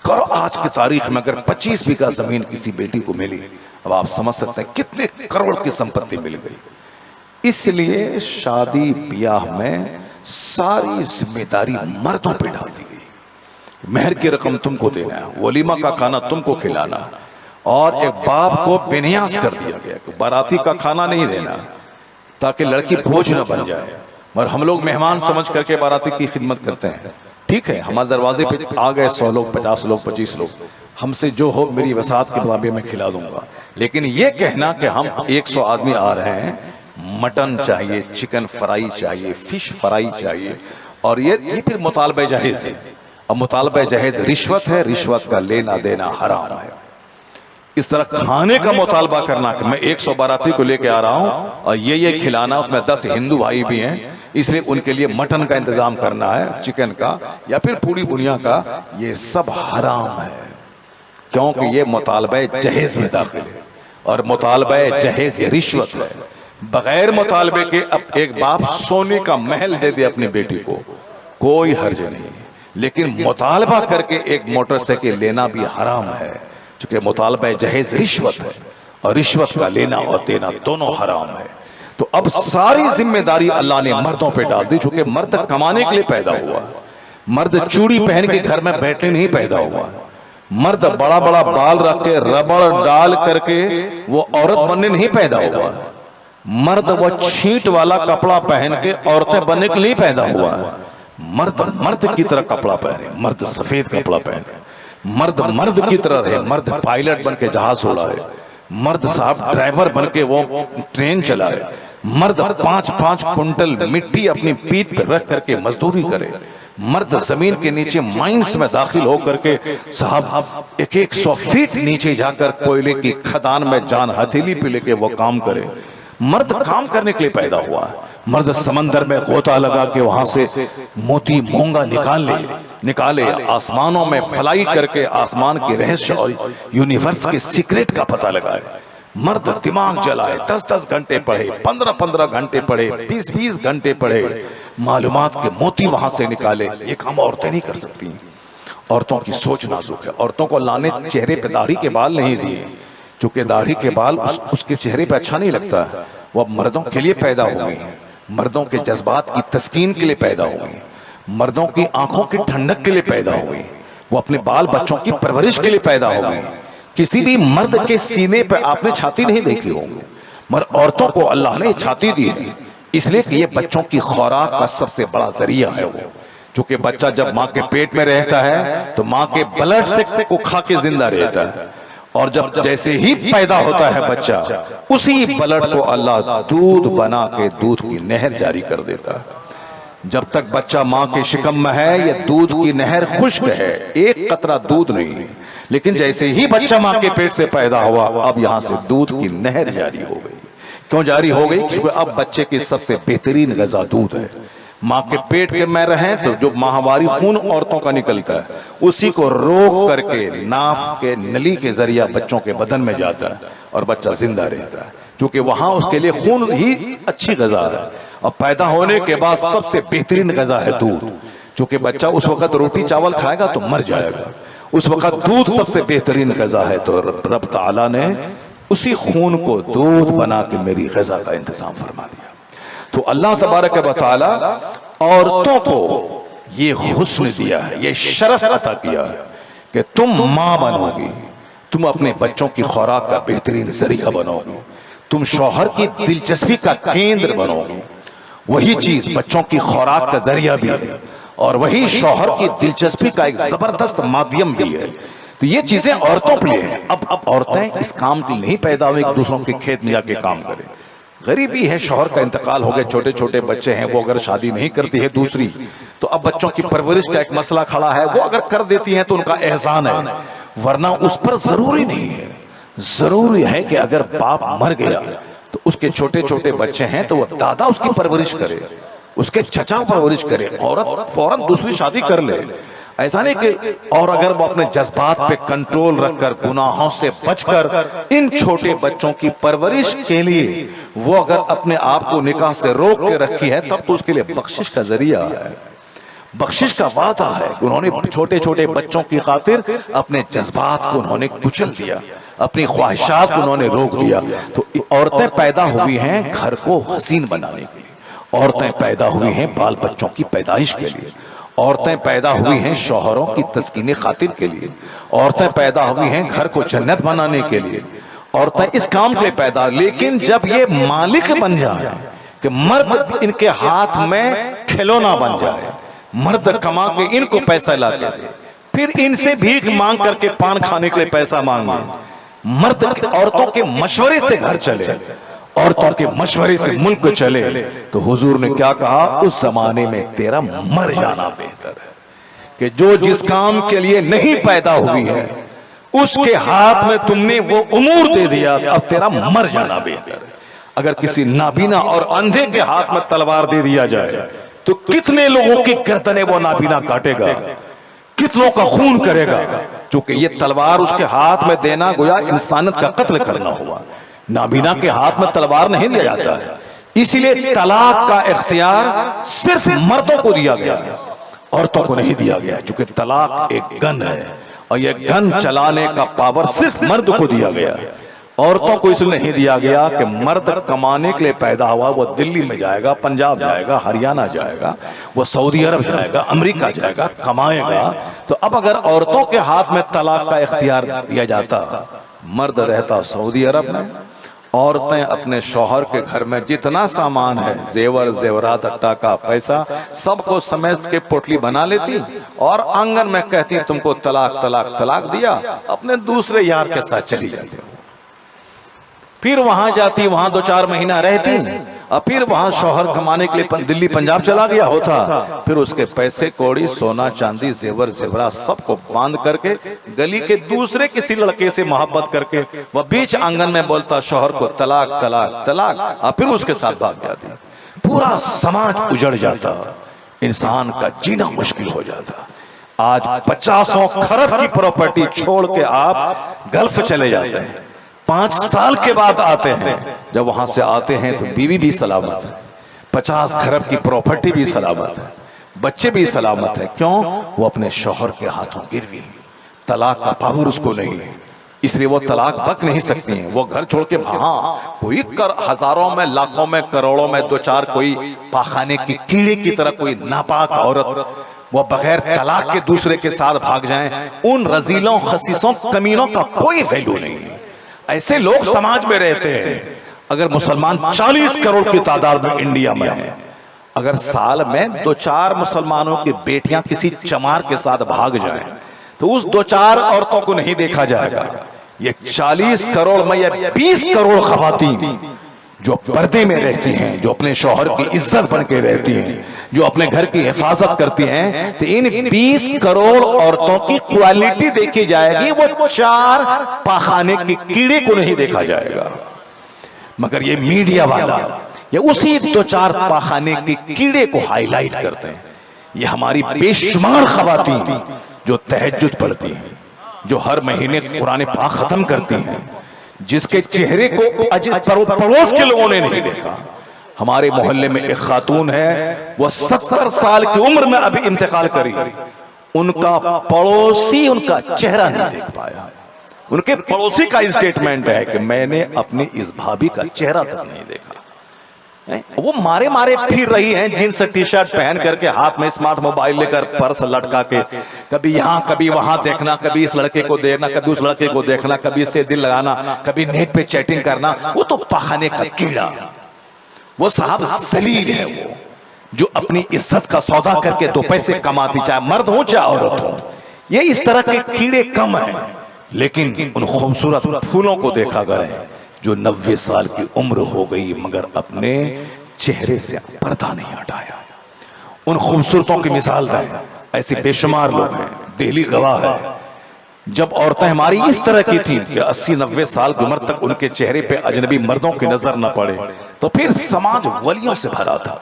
करो आज की तारीख में अगर 25 बीघा जमीन किसी बेटी को मिली, अब आप समझ सकते हैं कितने करोड़ की संपत्ति मिल गई। इसलिए शादी ब्याह में सारी जिम्मेदारी मर्दों पे डाल दी गई। मेहर की रकम तुमको देना है, वलीमा का खाना तुमको खिलाना, और एक बाप को बेनियाज कर दिया गया कि बाराती का खाना नहीं देना ताकि लड़की बोझ न बन जाए। मगर हम लोग मेहमान समझ करके बाराती की खिदमत करते हैं। ठीक है, हमारे दरवाजे पे आ गए 100 लोग, 50 लोग, 25 लोग, हमसे जो हो मेरी वसात के मुताबिक मैं खिला दूंगा। लेकिन ये कहना कि हम 100 आदमी आ रहे हैं, मटन चाहिए, चिकन फ्राई चाहिए, फिश फ्राई चाहिए, और ये फिर मुतालबा जाहिज है। अब मुतालबा जाहिज रिश्वत है, रिश्वत का लेना देना हराम है। इस तरह खाने का मुतालबा करना कि मैं 100 बाराती को लेके आ रहा हूं और ये खिलाना, उसमें 10 हिंदू भाई भी हैं, इसलिए उनके लिए मटन का इंतजाम करना है, चिकन का या फिर पूरी दुनिया का, ये सब हराम है। क्योंकि ये मुतालबा जहेज में दाखिल है, और मुतालबा जहेज ये रिश्वत है। बगैर मुतालबे के अब एक बाप सोने का महल दे दे अपनी बेटी को, कोई हर्ज नहीं, लेकिन मुतालबा करके एक मोटरसाइकिल लेना भी हराम है, क्योंकि मुतालबा जहेज रिश्वत है, और रिश्वत का लेना और देना दोनों हराम है। तो अब सारी जिम्मेदारी अल्लाह ने मर्दों पे डाल दी, चूंकि मर्द कमाने के लिए पैदा हुआ। मर्द चूड़ी पहन के घर में बैठने नहीं पैदा हुआ। मर्द बड़ा बड़ा बाल रख के रबड़ डाल करके वो औरत बनने नहीं पैदा हुआ। मर्द वो छींट वाला कपड़ा पहन के औरतें बनने के लिए पैदा हुआ है। मर्द मर्द की तरह कपड़ा पहने, मर्द सफेद कपड़ा पहने, मर्द मर्द की तरह रहे, मर्द पायलट बन के जहाज उड़ाए, मर्द साहब ड्राइवर बन के वो ट्रेन चलाए, मर्द 5-5 कुंटल मिट्टी अपनी पीठ पर रख करके मजदूरी करे, मर्द जमीन के नीचे माइंस में दाखिल होकर के साहब 100 फीट नीचे जाकर कोयले की खदान में जान हथेली पे लेके वो काम करे। मर्द काम करने के लिए पैदा हुआ है। मर्द समंदर में गोता लगा के वहां से मोती मूंगा निकाले, आसमानों में फ्लाई करके आसमान के रहस्य और यूनिवर्स के सीक्रेट का पता लगाए। मर्द दिमाग जलाए, 10-10 घंटे पढ़े, 15-15 घंटे पढ़े, 20-20 घंटे पढ़े, मालूमात के मोती वहां से निकाले। ये काम औरतें नहीं कर सकती। औरतों की सोच नाजुक है। औरतों को अल्लाह ने चेहरे पे दाढ़ी के बाल नहीं दिए, चूंकि दाढ़ी के बाल उसके चेहरे पे अच्छा नहीं लगता है। वो मर्दों के लिए पैदा हो गई हैं, मर्दों के जज्बात की तस्कीन के लिए पैदा हो गई, मर्दों की आंखों की ठंडक के लिए पैदा हो गई, वो अपने बाल बच्चों की परवरिश के लिए पैदा हो गई। किसी भी मर्द के सीने पे आपने छाती नहीं देखी होगी, मगर औरतों को अल्लाह ने छाती दी है, इसलिए कि ये बच्चों की खुराक का सबसे बड़ा जरिया है। वो चूंकि बच्चा जब माँ के पेट में रहता है तो माँ के ब्लड से को खा के जिंदा रहता है, और जब जैसे ही पैदा होता है बच्चा, उसी ब्लड को अल्लाह दूध बना के दूध की नहर जारी कर देता है। जब तक बच्चा माँ के शिकम में है, ये दूध की नहर खुश्क है, एक कतरा दूध नहीं है। लेकिन जैसे ही बच्चा माँ के पेट से पैदा हुआ, अब यहाँ से दूध की नहर जारी हो गई। क्यों जारी हो गई? क्योंकि अब बच्चे की सबसे बेहतरीन ग़िज़ा दूध है। माँ के पेट के में रहें तो जो माहवारी खून औरतों का निकलता है, उसी को रोक करके नाफ के नली के जरिया बच्चों के बदन में जाता है और बच्चा जिंदा रहता है, क्योंकि वहां उसके लिए खून ही अच्छी ग़िज़ा है। और पैदा होने के बाद सबसे बेहतरीन ग़िज़ा है दूध, क्योंकि बच्चा उस वक्त रोटी चावल खाएगा तो मर जाएगा, उस वक्त दूध सबसे बेहतरीन ग़िज़ा है। तो रब ताला ने उसी खून को दूध बना के मेरी ग़िज़ा का इंतजाम फरमा दिया। तो अल्लाह तबारक व तआला औरतों को ये हुस्न दिया है, ये शरफ अता किया है कि तुम माँ बनोगी, तुम अपने बच्चों की खुराक का बेहतरीन जरिया बनोगी, तुम शौहर की दिलचस्पी का केंद्र बनोगी। वही चीज बच्चों की खुराक का जरिया भी है और वही शौहर की दिलचस्पी का एक जबरदस्त माध्यम भी है। तो ये चीजें औरतों के लिए है। अब औरतें इस काम के लिए नहीं पैदा हुई कि दूसरों के खेत में जाके काम करें। गरीबी है, शौहर का इंतकाल हो गया, छोटे छोटे बच्चे हैं, वो अगर शादी नहीं करती है दूसरी, तो अब बच्चों की परवरिश का एक मसला खड़ा है। वो अगर कर देती हैं तो उनका एहसान है, वरना उस पर जरूरी नहीं है। जरूरी है कि अगर बाप मर गया तो उसके छोटे छोटे बच्चे हैं तो वो दादा उसकी परवरिश करे, उसके चचा परवरिश करे। औरत फौरन दूसरी शादी कर ले, ऐसा नहीं कि, और अगर वो अपने जज्बात पे कंट्रोल रखकर गुनाहों से बचकर इन छोटे बच्चों की परवरिश के लिए वो अगर अपने आप को निकाह से रोक के रखी है, तब तो उसके लिए बख्शिश का जरिया है, बख्शिश का वादा है। उन्होंने छोटे छोटे बच्चों की खातिर अपने जज्बात को उन्होंने कुचल दिया, अपनी ख्वाहिशात को उन्होंने रोक दिया। तो औरतें पैदा हुई हैं घर को हसीन बनाने के लिए, औरतें पैदा हुई हैं बाल बच्चों की पैदाइश के लिए, औरतें पैदा हुई हैं शौहरों की तस्कीन खातिर के लिए, औरतें पैदा हुई हैं घर को जन्नत बनाने के लिए, औरतें इस काम के लिए पैदा। लेकिन जब ये मालिक बन जाए कि मर्द इनके हाथ में खिलौना बन जाए, मर्द कमा के इनको पैसा ला के दे, फिर इनसे भीख मांग करके पान खाने के लिए पैसा मांगे, मर्द औरतों के मशवरे से घर चले, औरतों के मशवरे से मुल्क चले, तो हुजूर ने क्या कहा? उस जमाने में तेरा मर जाना बेहतर है। कि जो जिस काम के लिए नहीं पैदा हुई है उसके हाथ में तुमने वो उमूर दे दिया, अब तेरा मर जाना बेहतर है। अगर किसी नाबीना और अंधे के हाथ में तलवार दे दिया जाए तो कितने लोगों की गर्दनें वो नाबीना काटेगा, कितनों का खून करेगा, क्योंकि ये तलवार उसके हाथ में देना गोया इंसानियत का कत्ल करना हुआ। नाबीना के हाथ में तलवार नहीं दिया जाता है, इसलिए तलाक का इख्तियार सिर्फ मर्दों को दिया गया है, औरतों को नहीं दिया गया, क्योंकि तलाक एक गन है और यह गन चलाने का पावर सिर्फ मर्द को दिया गया है। औरतों को इसलिए नहीं दिया गया कि मर्द कमाने के लिए पैदा हुआ, वो दिल्ली में जाएगा, पंजाब जाएगा, हरियाणा जाएगा, वो सऊदी अरब जाएगा, अमेरिका जाएगा, कमाएगा। तो अब अगर औरतों के हाथ में तलाक का इख्तियार दिया जाता, मर्द रहता सऊदी अरब में, औरतें अपने शौहर के घर में जितना सामान है, जेवर जेवरात अट्टा का पैसा, सबको समेट के पोटली बना लेती और आंगन में कहती तुमको तलाक तलाक तलाक दिया, अपने दूसरे यार के साथ चली जाती। फिर वहां जाती, वहां 2-4 महीना रहती और फिर वहां शौहर कमाने के लिए दिल्ली पंजाब चला गया होता, फिर उसके पैसे कौड़ी सोना चांदी जेवर जेवरा सबको बांध करके गली के दूसरे किसी लड़के से मोहब्बत करके वह बीच आंगन में बोलता शौहर को तलाक तलाक तलाक, और फिर उसके साथ भाग जाती। पूरा समाज उजड़ जाता, इंसान का जीना मुश्किल हो जाता। आज 50 खरब की प्रॉपर्टी छोड़ के आप गल्फ चले जाते हैं, 5 साल के बाद आते हैं, जब वहां से आते हैं तो बीवी भी सलामत है, 50 खरब की प्रॉपर्टी भी सलामत है, बच्चे भी सलामत है। क्यों? वो अपने शौहर के हाथों गिरवी, तलाक का पावर उसको नहीं है, इसलिए वो तलाक बक नहीं सकती हैं। वो घर छोड़ के हाँ कोई हजारों में लाखों में करोड़ों में 2-4 कोई पाखाने की कीड़े की तरह कोई नापाक औरत वो बगैर तलाक के दूसरे के साथ भाग जाएं, उन रजीलों खसीसों कमीनों का कोई वैल्यू नहीं है। ऐसे लोग समाज में रहते हैं। अगर मुसलमान 40 करोड़ की तादाद में इंडिया में है, अगर साल में 2-4 मुसलमानों की बेटियां किसी चमार के साथ भाग जाएं, तो उस 2-4 औरतों को नहीं देखा जाएगा। ये 40 करोड़ में या 20 करोड़ खवातीन जो पर्दे में रहती हैं, जो अपने शौहर की इज्जत बन के रहती हैं, जो अपने घर की हिफाजत करती हैं, तो इन 20 करोड़ औरतों की क्वालिटी देखी जाएगी, वो 4 पाखाने के कीड़े को नहीं देखा जाएगा। मगर ये मीडिया वाला ये उसी 2-4 पाखाने के कीड़े को हाईलाइट करते हैं। ये हमारी बेशुमार खवातीन जो तहज्जुद पढ़ती हैं, जो हर महीने कुरान पाक खत्म करती हैं, जिसके चेहरे को पड़ोस के लोगों ने नहीं देखा। हमारे मोहल्ले में एक खातून है, वो 70 साल की उम्र में अभी इंतकाल करी, उनका पड़ोसी उनका चेहरा नहीं देख पाया। उनके पड़ोसी का स्टेटमेंट है कि मैंने अपनी इस भाभी का चेहरा तक नहीं देखा। वो मारे मारे फिर रही हैं, जींस टी शर्ट पहन करके, हाथ में स्मार्ट मोबाइल लेकर, पर्स लटका के, कभी यहाँ कभी वहां देखना, कभी इस लड़के को देखना, कभी उस लड़के को देखना, कभी इससे दिल लगाना, कभी नेट पे चैटिंग करना। वो तो पखाने का कीड़ा, वो साहब जलील है, वो जो अपनी इज्जत का सौदा करके 2 पैसे कमाती, चाहे मर्द हो चाहे औरत हो। ये इस तरह के कीड़े कम हैं, लेकिन उन खूबसूरत फूलों को देखा करें जो 90 साल की उम्र हो गई मगर अपने चेहरे से पर्दा नहीं हटाया। उन खूबसूरतों की मिसाल दें, ऐसे बेशुमार लोग हैं। दिल्ली गवाह है, जब औरतें हमारी इस तरह की थी कि 80-90 साल की उम्र तक उनके चेहरे पे अजनबी मर्दों की नजर न पड़े, तो फिर समाज वलियों से भरा था,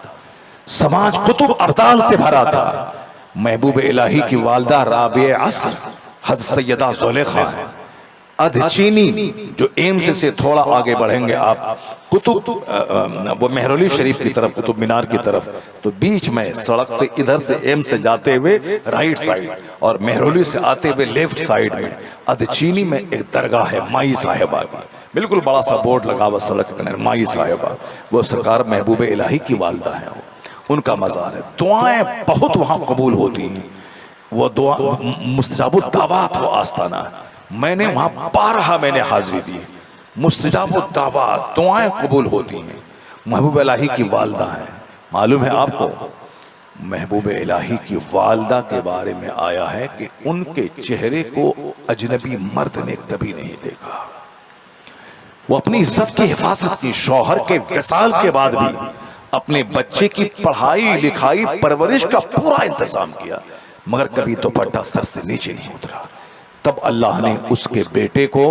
समाज कुतुब अब्दाल से भरा था। महबूब इलाही की वालदा राबिया असर हद सैयदा ज़ुलेखा है, अधचीनी जो एम्स से थोड़ा आगे बढ़ेंगे आप, कुतुब वो मेहरौली शरीफ की तरफ, कुतुब मीनार की तरफ, तो बीच में सड़क से इधर से एम्स से जाते हुए राइट साइड और मेहरौली से आते हुए लेफ्ट साइड में अधचीनी में एक दरगाह है माई साहिबा की, बिल्कुल बड़ा सा बोर्ड लगा हुआ सड़क किनारे, माई साहिबा। वो सरकार महबूब इलाही की वालदा है, उनका मज़ार है। दुआएं बहुत वहाँ कबूल होती हैं, वो दुआ मुस्तजाबुद दावात वो आस्थाना है। मैंने वहां 12 मैंने हाजिरी दी, मुस्तजाबुद दावात दुआएं कबूल होती हैं। महबूब इलाही की वालदा है। मालूम है आपको, महबूब इलाही की वालदा के बारे में आया है कि उनके चेहरे को अजनबी मर्द ने कभी नहीं देखा। वो अपनी इज्जत की हिफाजत की, शौहर के विसाल के बाद भी अपने बच्चे की पढ़ाई लिखाई परवरिश का पूरा इंतजाम किया, मगर कभी दुपट्टा सर से नीचे नहीं उतरा। तब अल्लाह ने उसके बेटे को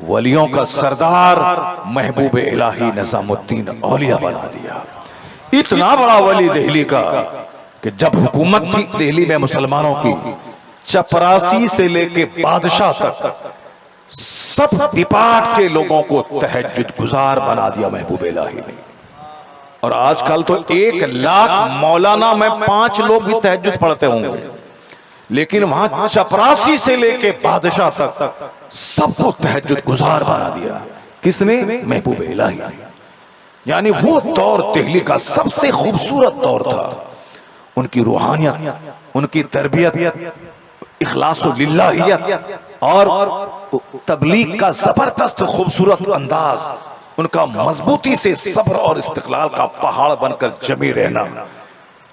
वलियों का सरदार महबूब इलाही निजामुद्दीन औलिया बना दिया। इतना बड़ा वली दिल्ली का कि जब हुकूमत थी दिल्ली में मुसलमानों की, चपरासी से लेके बादशाह तक सब डिपार्ट के लोगों को तहज्जुद गुजार बना दिया महबूब इलाही ने। और आजकल तो 1 लाख मौलाना में 5 लोग भी तहज्जुद पढ़ते होंगे, लेकिन वहां चपरासी से लेके बादशाह तक सबको तहज्जुद गुजार बना दिया। किसने? महबूब इलाही। यानी वो दौर दिल्ली का सबसे खूबसूरत दौर था। उनकी रूहानियत, उनकी तरबियत, इखलासो लिल्लाहियत और तबलीग का जबरदस्त खूबसूरत अंदाज, उनका मजबूती से सब्र और इस्तिक़लाल का पहाड़ बनकर जमी रहना,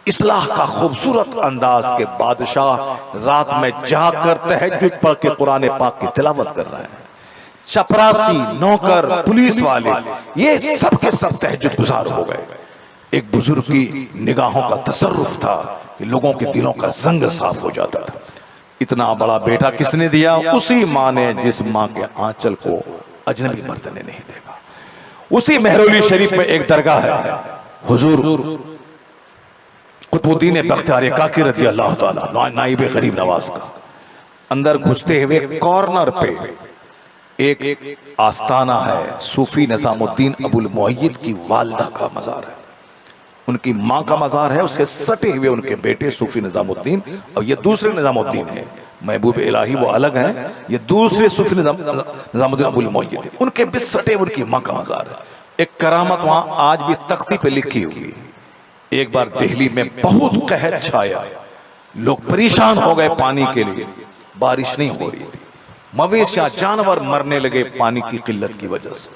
इस्लाह का खूबसूरत अंदाज के बादशाह रात में जाकर तहज्जुद पढ़ के कुरान पाक की तिलावत कर रहे हैं। चपरासी, नौकर, पुलिस वाले, ये सब के सब तहज्जुद गुजार हो गए। एक बुजुर्ग की निगाहों का तसर्रुफ था कि लोगों के दिलों का जंग साफ हो जाता था। इतना बड़ा बेटा किसने दिया? उसी माँ ने जिस माँ के आंचल को अजनबी मर्द ने नहीं देखा। उसी महरौली शरीफ में एक दरगाह है हुजूर कुतुबुद्दीन बख्तियार काकी रज़ी अल्लाह ताला नाइब गरीब नवाज का। अंदर घुसते हुए कॉर्नर पे एक आस्ताना है, सूफी निजामुद्दीन अबुल मुअय्यद की वालदा का मजार है, उनकी माँ का मजार है, उसके सटे हुए उनके बेटे सूफी निजामुद्दीन, और ये दूसरे निजामुद्दीन है, महबूब इलाही वो अलग हैं, ये दूसरे सूफी निजामुद्दीन अबुल मुअय्यद है, उनके भी सटे उनकी माँ का मजार है। एक करामत वहां आज भी तख्ती पे लिखी हुई। एक बार दिल्ली में बहुत कहर छाया, लोग परेशान हो गए पानी के लिए, बारिश नहीं हो रही थी, मवेशियां जानवर मरने लगे पानी की किल्लत की वजह से,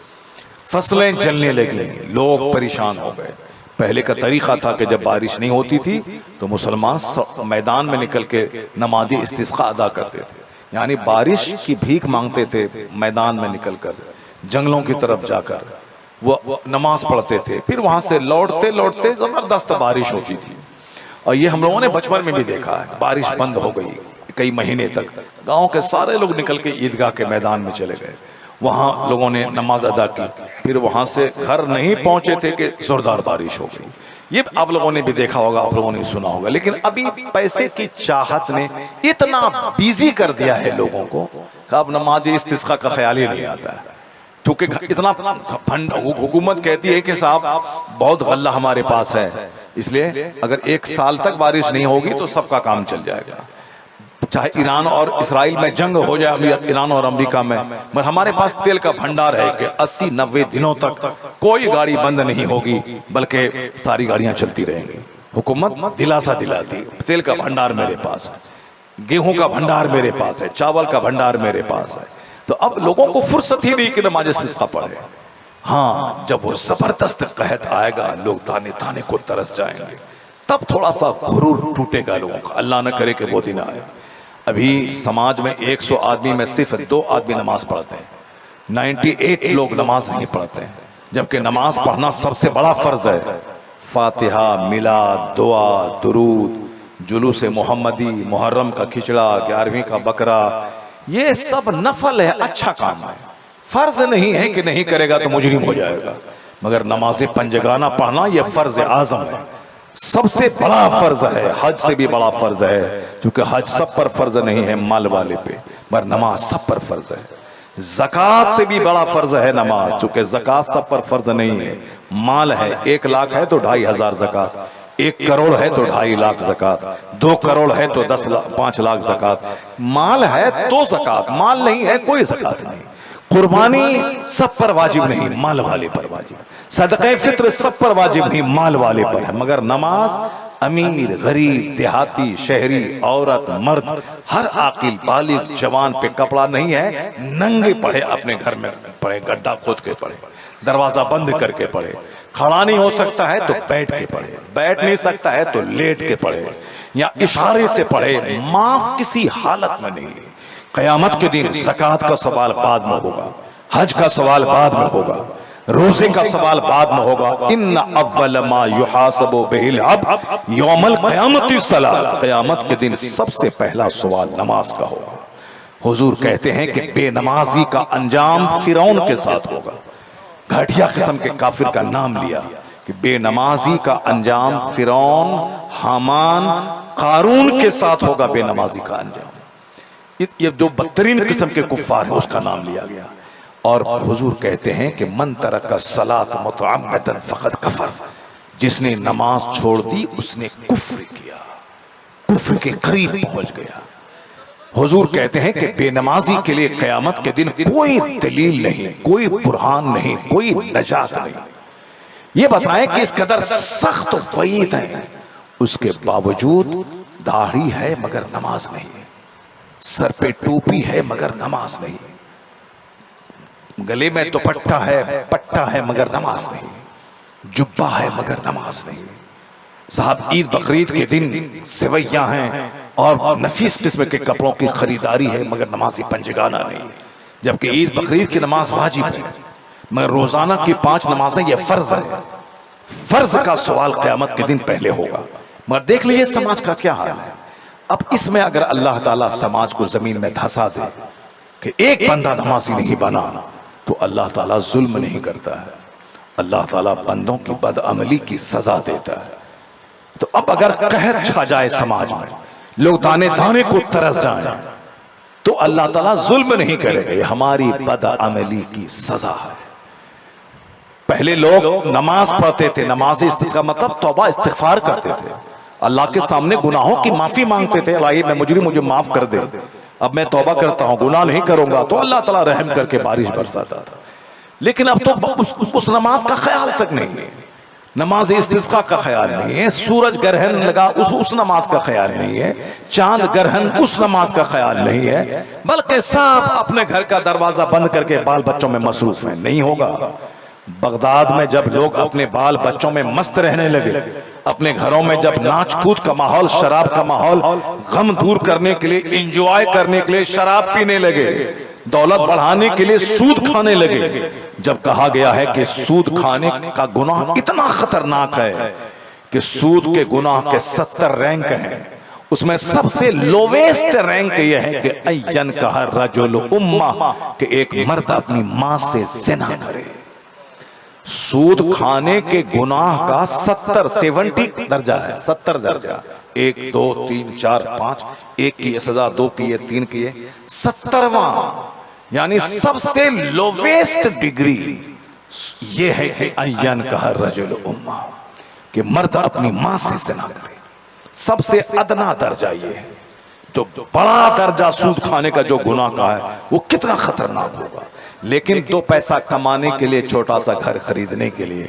फसलें जलने लगी, लोग परेशान हो गए। पहले का तरीका था कि जब बारिश नहीं होती थी तो मुसलमान मैदान में निकल के नमाज इस्तिस्का अदा करते थे, यानी बारिश की भीख मांगते थे, मैदान में निकलकर जंगलों की तरफ जाकर वो नमाज पढ़ते थे। फिर वहां से लौटते लौटते जबरदस्त बारिश होती थी, और ये हम लोगों ने बचपन में भी देखा है। बारिश बंद हो गई कई महीने तक, गांव के सारे लोग निकल के ईदगाह के मैदान में चले गए, वहां लोगों ने नमाज अदा की, फिर वहां से घर नहीं पहुंचे थे कि जोरदार बारिश हो गई। ये आप लोगों ने भी देखा होगा, आप लोगों ने सुना होगा। लेकिन अभी पैसे की चाहत ने इतना बिजी कर दिया है लोगों को कि अब नमाज इस्तिस्का का ख्याल ही नहीं आता है, क्योंकि इतना हुकूमत कहती है कि साहब बहुत गल्ला हमारे पास है, इसलिए अगर एक साल तक बारिश नहीं होगी तो सबका काम चल जाएगा। चाहे ईरान और इसराइल में जंग हो जाए, ईरान और अमेरिका में, मगर हमारे पास तेल का भंडार है कि 80-90 दिनों तक कोई गाड़ी बंद नहीं होगी, बल्कि सारी गाड़ियां चलती रहेंगी। हुकूमत दिलासा दिलाती, तेल का भंडार मेरे पास है, गेहूं का भंडार मेरे पास है, चावल का भंडार मेरे पास है। तो अब लोगों को फुर्सत ही नहीं कि नमाज इस्तिस्का पढ़े। हाँ, जब वो जबरदस्त कहत आएगा, लोग ताने ताने को तरस जाएंगे, तब थोड़ा सा गुरूर टूटेगा लोगों का। अल्लाह न करे कि वो दिन आए। अभी समाज में 100 आदमी में सिर्फ 2 आदमी नमाज पढ़ते हैं, 98 लोग नमाज नहीं पढ़ते हैं, जबकि नमाज पढ़ना सबसे बड़ा फर्ज है। फातिहा, मिलाद, दुआ, दुरूद, जुलूस मोहम्मदी, मुहर्रम का खिचड़ा, 11वीं का बकरा, ये सब नफल है, अच्छा काम है, फर्ज नहीं है कि नहीं करेगा तो मुजरिम हो जाएगा। मगर नमाज पंजगाना पढ़ना यह फर्ज आजम है, सबसे बड़ा फर्ज है, हज से भी बड़ा फर्ज है, क्योंकि हज सब पर फर्ज नहीं है माल वाले पे, मगर नमाज सब पर फर्ज है। ज़कात से भी बड़ा फर्ज है नमाज, चूंकि ज़कात सब पर फर्ज नहीं है। माल है, 1 लाख है तो 2500 ज़कात, 1 करोड़ है तो 2.5 लाख ज़कात, 2 करोड़ है तो 5 लाख ज़कात। माल है तो ज़कात, माल नहीं है कोई ज़कात नहीं। कुर्बानी सब पर वाजिब नहीं, माल वाले पर वाजिब। सदक़े फित्र सब पर वाजिब नहीं, माल वाले पर है। मगर नमाज अमीर, गरीब, देहाती, शहरी, औरत, मर्द, हर आकिल बालिग जवान पे कपड़ा नहीं है, नंगे पढ़े, अपने घर में पढ़े, गड्ढा खोद के पढ़े, दरवाजा बंद करके पढ़े। खड़ा नहीं हो सकता है तो बैठ के पढ़े, बैठ नहीं सकता है तो लेट के पढ़े, या इशारे से पढ़े, माफ किसी हालत में नहीं। क़यामत के दिन ज़कात का सवाल बाद में होगा, हज का सवाल बाद में होगा, रोजे का सवाल बाद में होगा। इन्ना अव्वल मा युहासबु बिहिल अब्द यौमल क़यामति सलात, क़यामत के दिन सबसे पहला सवाल नमाज का होगा। हुजूर कहते हैं कि बेनमाजी का अंजाम फिरौन के साथ होगा। घटिया किस्म के काफिर का नाम लिया कि बेनमाजी का अंजाम फिरौन, हामान, कारून के साथ होगा बेनमाजी का अंजाम। ये जो बदतरीन किस्म के कुफ्फार है उसका नाम लिया गया। और हुजूर कहते हैं कि मन तरका सलात मुतअम्मिदन फक़द कफर, जिसने नमाज छोड़ दी उसने कुफ्र किया, कुफ्र के करीब पहुंच गया। हुजूर कहते हैं कि बेनमाजी के लिए क़यामत के दिन कोई दलील नहीं, कोई बुरहान नहीं, कोई नजात नहीं। ये बताएं कि इस कदर सख्त वईद है, उसके बावजूद दाढ़ी है मगर नमाज नहीं, सर पे टोपी है मगर नमाज नहीं, गले में दुपट्टा है, पट्टा है मगर नमाज नहीं, जुब्बा है मगर नमाज नहीं। साहब ईद बकरीद के दिन सेवैयां हैं और नफीस किस्म के कपड़ों की खरीदारी है, मगर नमाजी पंजगाना नहीं। जबकि ईद बकरीद की नमाज वाजिब है, मगर रोजाना की 5 नमाजें ये फर्ज है। फर्ज का सवाल क़यामत के दिन पहले होगा। मगर देख लीजिए समाज का क्या हाल है। अब इसमें अगर अल्लाह ताला समाज को जमीन में धंसा दे कि एक बंदा नमाजी नहीं बना, तो अल्लाह ताला जुल्म नहीं करता है, अल्लाह ताला बंदों की बदअमली की सजा देता है। तो अब अगर कहर छा जाए समाज में, लोग दाने दाने को तरस जाए, तो अल्लाह ताला जुल्म नहीं करेगा, ये हमारी बदअमली की सजा है। पहले लोग नमाज पढ़ते थे, नमाज इस्तिस्का मतलब तौबा इस्तिगफार करते थे, अल्लाह के सामने गुनाहों की माफी मांगते थे, अल्लाह मैं मुजरिम, मुझे माफ कर दे, अब मैं तौबा करता हूं, गुनाह नहीं करूंगा, तो अल्लाह ताला रहम करके बारिश बरसाता था। लेकिन अब तो उस नमाज का ख्याल तक नहीं है, नमाज इस्तिस्का का ख्याल नहीं है, सूरज ग्रहण लगा उस नमाज का ख्याल नहीं है, चांद ग्रहण उस नमाज का ख्याल नहीं है, बल्कि सब अपने घर का दरवाजा बंद करके बाल बच्चों में मसरूफ है। नहीं होगा। बगदाद में जब लोग अपने बाल बच्चों में मस्त रहने लगे, अपने घरों में जब नाच कूद का माहौल, शराब का माहौल, गम दूर करने के लिए, इंजॉय करने के लिए शराब पीने लगे, दौलत बढ़ाने के लिए सूद खाने लगे, जब कहा गया है कि सूद खाने का गुनाह इतना खतरनाक है कि सूद के गुनाह के 70 रैंक हैं, उसमें सबसे लोवेस्ट रैंक यह है कि अय्यन कहा रजुल उम्मा, कि एक मर्द अपनी मां से ज़िना करे। सूद खाने के गुनाह का 70 दर्जा है, 70 दर्जा, 1 2 3 4 5, 1 की सजा, 2 की 3 की 70वां, यानी सबसे लोवेस्ट डिग्री ये है कि अय्यन कहा रजुल उम्मा, कि मर्द अपनी मां से ज़िना करे। सबसे अदना दर्जा ये है। जो बड़ा दर्जा सूद खाने का जो गुनाह का है वो कितना खतरनाक होगा। लेकिन 2 पैसा कमाने के लिए, छोटा सा घर खरीदने के लिए,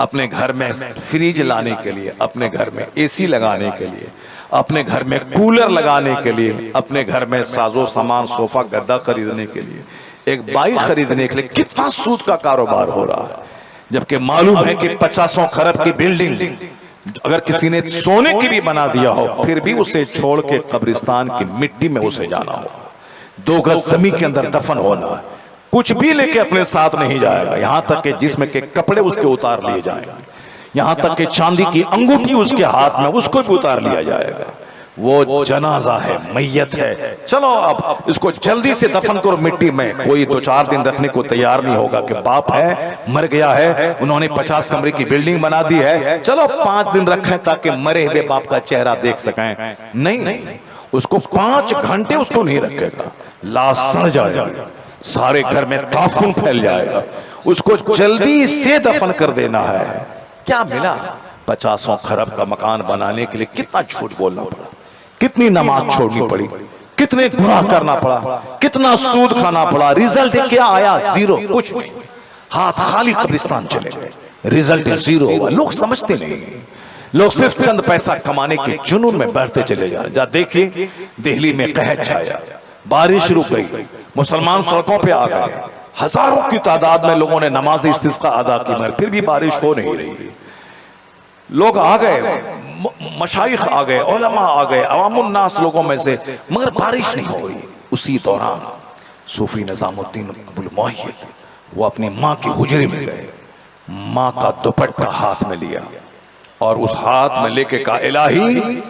अपने घर में फ्रिज लाने के लिए, अपने घर में एसी लगाने के लिए, अपने घर में कूलर लगाने के लिए, अपने घर में साजो सामान सोफा गद्दा खरीदने के लिए, एक बाइक खरीदने के लिए कितना सूद का कारोबार हो रहा है। जबकि मालूम है कि 50 खरब की बिल्डिंग अगर किसी ने सोने की भी बना दिया हो, फिर भी उसे छोड़ के कब्रिस्तान की मिट्टी में उसे जाना होगा, 2 गज जमीन के अंदर दफन होना है, कुछ भी लेके अपने साथ नहीं जाएगा, यहां तक कि जिसमें के कपड़े उसके उतार लिए जाएंगे, यहां तक कि चांदी की अंगूठी उसके हाथ में उसको भी उतार लिया जाएगा। वो जनाजा है, मैयत है, चलो अब इसको जल्दी से दफन करो मिट्टी में। कोई 2-4 दिन रखने को तैयार नहीं होगा कि बाप है, मर गया है, उन्होंने 50 कमरे की बिल्डिंग बना दी है, चलो 5 दिन रखें ताकि मरे हुए बाप का चेहरा देख सकें। नहीं, उसको 5 घंटे उसको नहीं रखेगा, लाश सड़ जाएगा, सारे घर में ताफून फैल जाएगा, उसको जल्दी से दफन कर देना है। क्या मिला? 50 खरब का मकान बनाने के लिए कितना झूठ बोलना पड़ा, कितनी नमाज छोड़नी पड़ी, कितने गुनाह करना पड़ा, कितना सूद खाना पड़ा। रिजल्ट क्या आया? 0, कुछ नहीं, हाथ खाली कब्रिस्तान चले गए, रिजल्ट 0 हुआ। लोग समझते नहीं, लोग सिर्फ चंद पैसा कमाने के जुनून में बढ़ते चले जा रहे। देखिए दिल्ली में कहर छाया, बारिश रुक गई, मुसलमान सड़कों पे आ गए, हजारों की तादाद में लोगों ने नमाज इस्तिस्का अदा की, मगर फिर भी बारिश हो नहीं रही। लोग आ गए, मशाइख आ गए, उलमा आ गए, अवामुन्नास लोगों में से, मगर बारिश नहीं हो रही। उसी दौरान सूफी निजामुद्दीन अबुल मुअय्यद वो अपनी माँ की हुजरे में गए, माँ का दुपट्टा हाथ में लिया और उस हाथ में लेके कहा, इलाही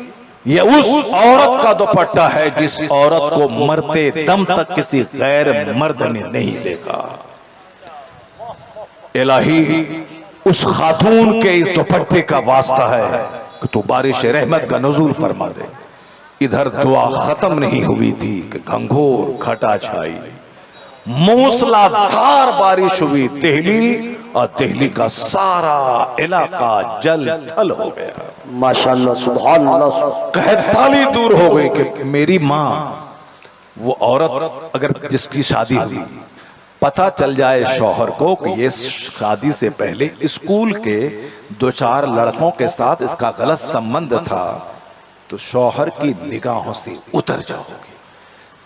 ये उस औरत का दुपट्टा है जिस औरत को मरते दम तक किसी गैर मर्द ने नहीं देखा। इलाही उस खातून के इस दुपट्टे का वास्ता है कि तू बारिश रहमत का नज़ूल फरमा दे। इधर दुआ खत्म नहीं हुई थी कि घंघोर घटा छाई, मूसलाधार बारिश हुई, दिल्ली और दिल्ली का सारा इलाका जल थल हो गया। माशाअल्लाह, सुभान अल्लाह। कहत साली दूर हो गई कि मेरी माँ, वो औरत अगर जिसकी शादी हुई, पता चल जाए शौहर को कि ये शादी से पहले स्कूल के 2-4 लड़कों के साथ इसका गलत संबंध था, तो शौहर की निगाहों से उतर जाओगे।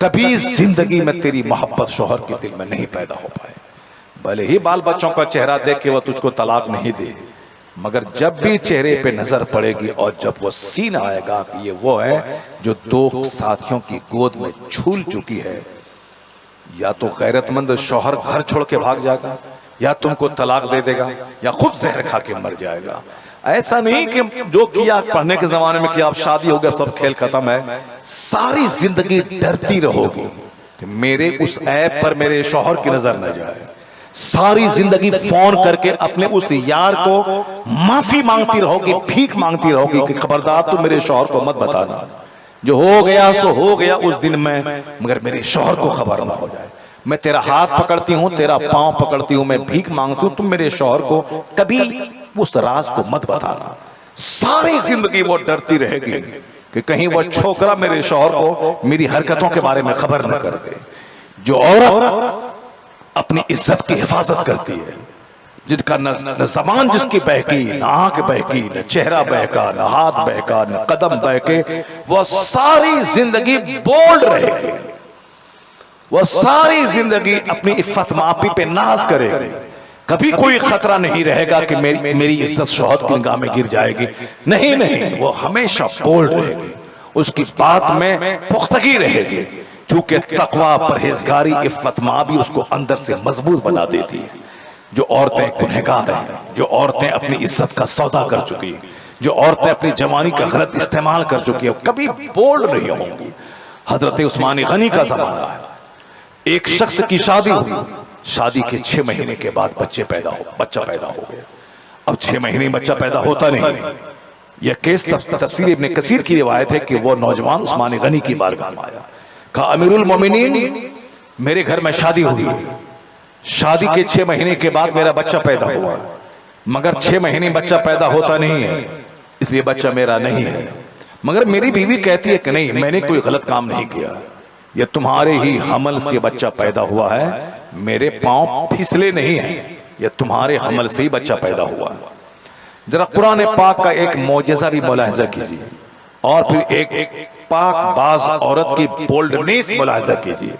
कभी जिंदगी में तेरी मोहब्बत शौहर के दिल में नहीं पैदा हो पाए। भले ही बाल बच्चों का चेहरा देख के वो तुझको तलाक नहीं दे, मगर जब भी चेहरे पे नजर पड़ेगी और जब वो सीन आएगा कि ये वो है जो 2 साथियों की गोद में झूल चुकी है, या तो गैरतमंद शौहर घर छोड़ के भाग जाएगा, या तुमको तलाक दे देगा, या खुद जहर खा के मर जाएगा। ऐसा नहीं कि जो किया पढ़ने के जमाने में कि आप शादी हो गया सब खेल खत्म है। सारी जिंदगी डरती रहोगी कि मेरे उस ऐप पर मेरे शौहर की नजर न जाए। सारी जिंदगी फोन करके अपने उस यार को माफी मांगती रहोगी, भीख मांगती रहोगी कि खबरदार तुम मेरे शौहर को मत बताना, जो हो गया सो हो गया उस दिन में, मगर मेरे शौहर को खबर ना हो जाए। मैं तेरा हाथ पकड़ती हूँ, तेरा पांव पकड़ती हूँ, मैं भीख मांगती हूँ, तुम मेरे शौहर को कभी उस राज को मत बताना। सारी जिंदगी वो डरती रहेगी कि कहीं वो छोकरा मेरे शौहर को मेरी हरकतों के बारे में खबर न कर दे। जो औरत अपनी इज्जत की हिफाजत करती है, जिनका न जबान जिसकी बहकी, न आंख बहकी, न चेहरा बहका, न हाथ बहका, न कदम बहके, वह सारी जिंदगी बोल्ड रहेगी। वह सारी जिंदगी अपनी इफ्फत मापी पे नाज करेगी। कभी कोई खतरा नहीं रहेगा कि मेरी इज्जत शौहर की निगाह में गिर जाएगी। नहीं नहीं, वो हमेशा बोल्ड रहेगी, उसकी बात में पुख्तगी रहेगी, चूंकि तकवा, परहेजगारी, इफ्फत मापी उसको अंदर से मजबूत बना देती है। जो औरतें गुनहगार हैं, जो औरतें अपनी इज्जत का सौदा कर चुकी हैं, जो औरतें अपनी जवानी का गलत इस्तेमाल कर चुकी है, कभी बोल्ड नहीं होंगी। हजरत उस्मान गनी का जमाना है, एक शख्स की शादी हुई, शादी के 6 महीने के बाद बच्चा पैदा हो गया। अब 6 महीने बच्चा पैदा होता नहीं। यह केस तफसीर इब्न कसीर की रिवायत है कि वो नौजवान उस्मान गनी की बारगाह में आया, कहा अमीरुल मोमिनीन, मेरे घर में शादी हुई है, शादी के 6 महीने के बाद मेरा बच्चा पैदा हुआ, मगर 6 महीने बच्चा पैदा होता नहीं है, इसलिए बच्चा मेरा नहीं है। मगर मेरी बीवी कहती है कि नहीं, मैंने कोई गलत काम नहीं किया, ये तुम्हारे ही हमल से बच्चा पैदा हुआ है, मेरे पांव फिसले नहीं हैं, ये तुम्हारे हमल से ही बच्चा पैदा हुआ है। जरा कुरान पाक का एक मौजज़ा भी मुलाहिजा कीजिए, और फिर एक पाक बाज औरत की बोल्डनेस मुलाहिजा कीजिए।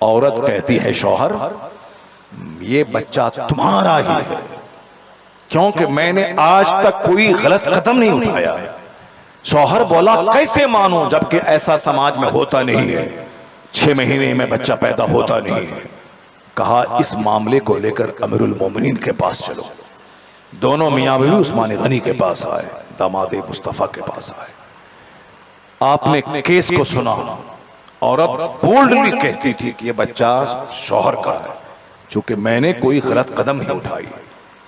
औरत कहती है शौहर, ये बच्चा तुम्हारा ही है, क्योंकि मैंने आज तक कोई गलत कदम नहीं उठाया। शौहर बोला कैसे मानो, जबकि ऐसा समाज में होता नहीं है, 6 महीने में बच्चा पैदा होता नहीं है। कहा इस मामले को लेकर अमीरुल मोमिनीन के पास चलो। दोनों मियां बीवी उस्मान गनी के पास आए, दामाद मुस्तफा के पास आए। आपने केस को सुना। औरत बोल्डली कहती थी कि यह बच्चा शौहर का है, चूंकि मैंने कोई गलत कदम नहीं उठाई।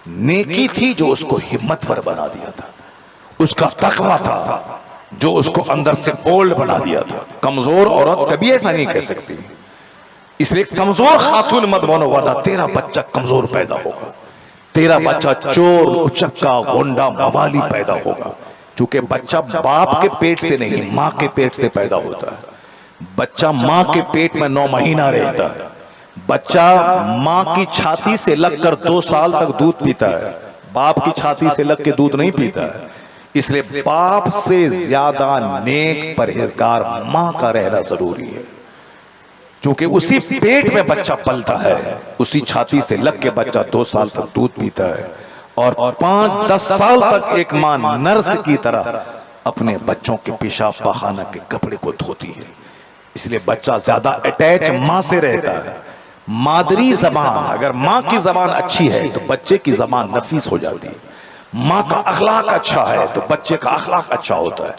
नेकी थी जो उसको हिम्मतवर बना दिया था, उसका तकवा था जो उसको अंदर से बोल्ड बना दिया था। कमजोर औरत कभी ऐसा नहीं कह सकती, इसलिए कमजोर खातून मत बनो, वरना तेरा बच्चा कमजोर पैदा होगा, तेरा बच्चा चोर, उचक्का, गुंडा, मवाली पैदा होगा। चूंकि बच्चा बाप के पेट से नहीं, माँ के पेट से पैदा होता है। बच्चा माँ के पेट में 9 महीना रहता है। बच्चा माँ की छाती से लगकर 2 साल तक दूध पीता है, बाप की छाती से लग के दूध नहीं पीता है। इसलिए बाप से ज्यादा नेक परहेजगार माँ का रहना जरूरी है, क्योंकि उसी पेट में बच्चा पलता है, उसी छाती से लग के बच्चा 2 साल तक दूध पीता है, और 5-10 साल तक एक माँ नर्स की तरह अपने बच्चों के पेशाब पाखाना के कपड़े को धोती है। इसलिए बच्चा ज्यादा अटैच माँ से रहता है। मादरी जबान, अगर माँ की जबान अच्छी है तो बच्चे की जबान नफीस हो जाती है। माँ का अखलाक अच्छा है तो बच्चे का अखलाक अच्छा होता है।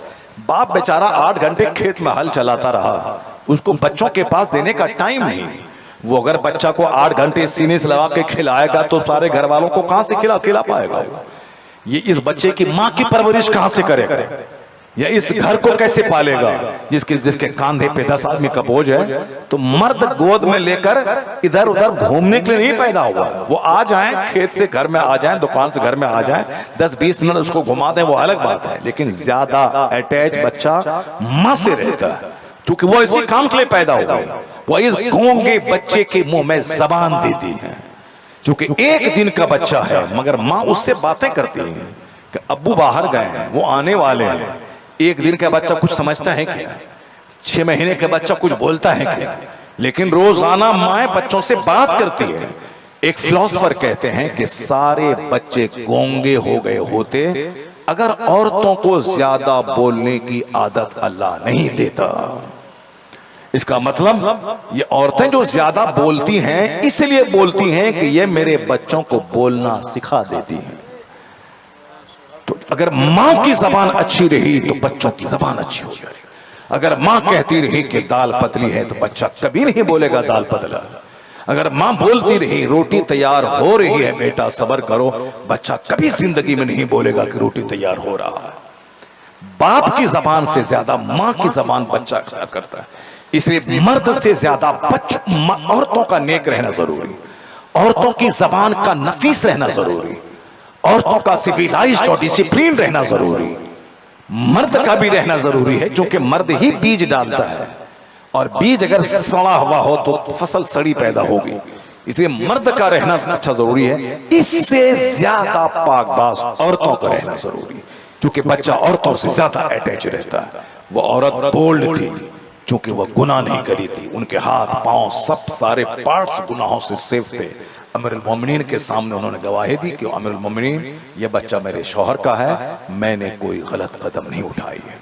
बाप बेचारा 8 घंटे खेत में हल चलाता रहा, उसको बच्चों के पास देने का टाइम नहीं। वो अगर बच्चा को 8 घंटे सीने से लगा के खिलाएगा तो सारे घर वालों को कहां से खिला पाएगा? ये इस बच्चे की माँ की परवरिश कहां से करेगा, या इस घर को कैसे पालेगा जिसके कांधे पे 10 आदमी का बोझ है? तो मर्द गोद में लेकर इधर उधर घूमने के लिए नहीं पैदा हुआ। वो आ जाएं, खेत से घर में आ जाएं, दुकान से घर में आ जाएं, 10-20 मिनट उसको घुमा दें, वो अलग बात है, लेकिन ज्यादा अटैच बच्चा माँ से रहता है, क्योंकि वो इसी काम के लिए पैदा हुआ। वो इस गूंगे बच्चे के मुंह में जबान देती है, क्योंकि एक दिन का बच्चा है, मगर माँ उससे बातें करती है कि अब्बू बाहर गए हैं, वो आने वाले हैं। एक दिन का बच्चा कुछ समझता है क्या? 6 महीने का बच्चा कुछ बोलता है क्या? लेकिन रोजाना माँ बच्चों से बात करती है। एक फिलोसोफर कहते हैं कि सारे बच्चे गूंगे हो गए होते अगर औरतों को ज्यादा बोलने की आदत अल्लाह नहीं देता। इसका मतलब ये औरतें जो ज्यादा बोलती हैं इसलिए बोलती हैं कि ये मेरे बच्चों को बोलना सिखा देती हैं। तो अगर माँ की जबान अच्छी रही तो बच्चों की जबान अच्छी हो जाएगी। अगर माँ कहती रही कि दाल पतली है तो बच्चा कभी नहीं बोलेगा दाल पतला। अगर माँ बोलती रही रोटी तैयार हो रही है बेटा सब्र करो, बच्चा कभी जिंदगी में नहीं बोलेगा कि रोटी तैयार हो रहा है। बाप की जबान से ज्यादा माँ की जबान बच्चा अख्तियार करता है। इसलिए मर्द से ज्यादा औरतों का नेक रहना जरूरी, औरतों की जबान का नफीस रहना जरूरी, औरतों का सिविलाइज्ड और डिसिप्लिन रहना जरूरी, मर्द का भी रहना जरूरी है, क्योंकि मर्द ही बीज डालता है और बीज अगर सड़ा हुआ हो तो फसल सड़ी पैदा होगी। इसलिए मर्द का रहना अच्छा जरूरी है। इससे ज्यादा पाकबाज औरतों का रहना जरूरी है, क्योंकि बच्चा औरतों से ज्यादा अटैच रहता है। वो औरत बोल्ड थी क्योंकि वह गुनाह नहीं करी थी, उनके हाथ पांव सब सारे पार्ट्स गुनाहों से सेफ थे। अमीरुल मोमिनीन के सामने उन्होंने गवाही दी कि अमीरुल मोमिनीन ये बच्चा मेरे शौहर का है, मैंने कोई गलत कदम नहीं उठाई है।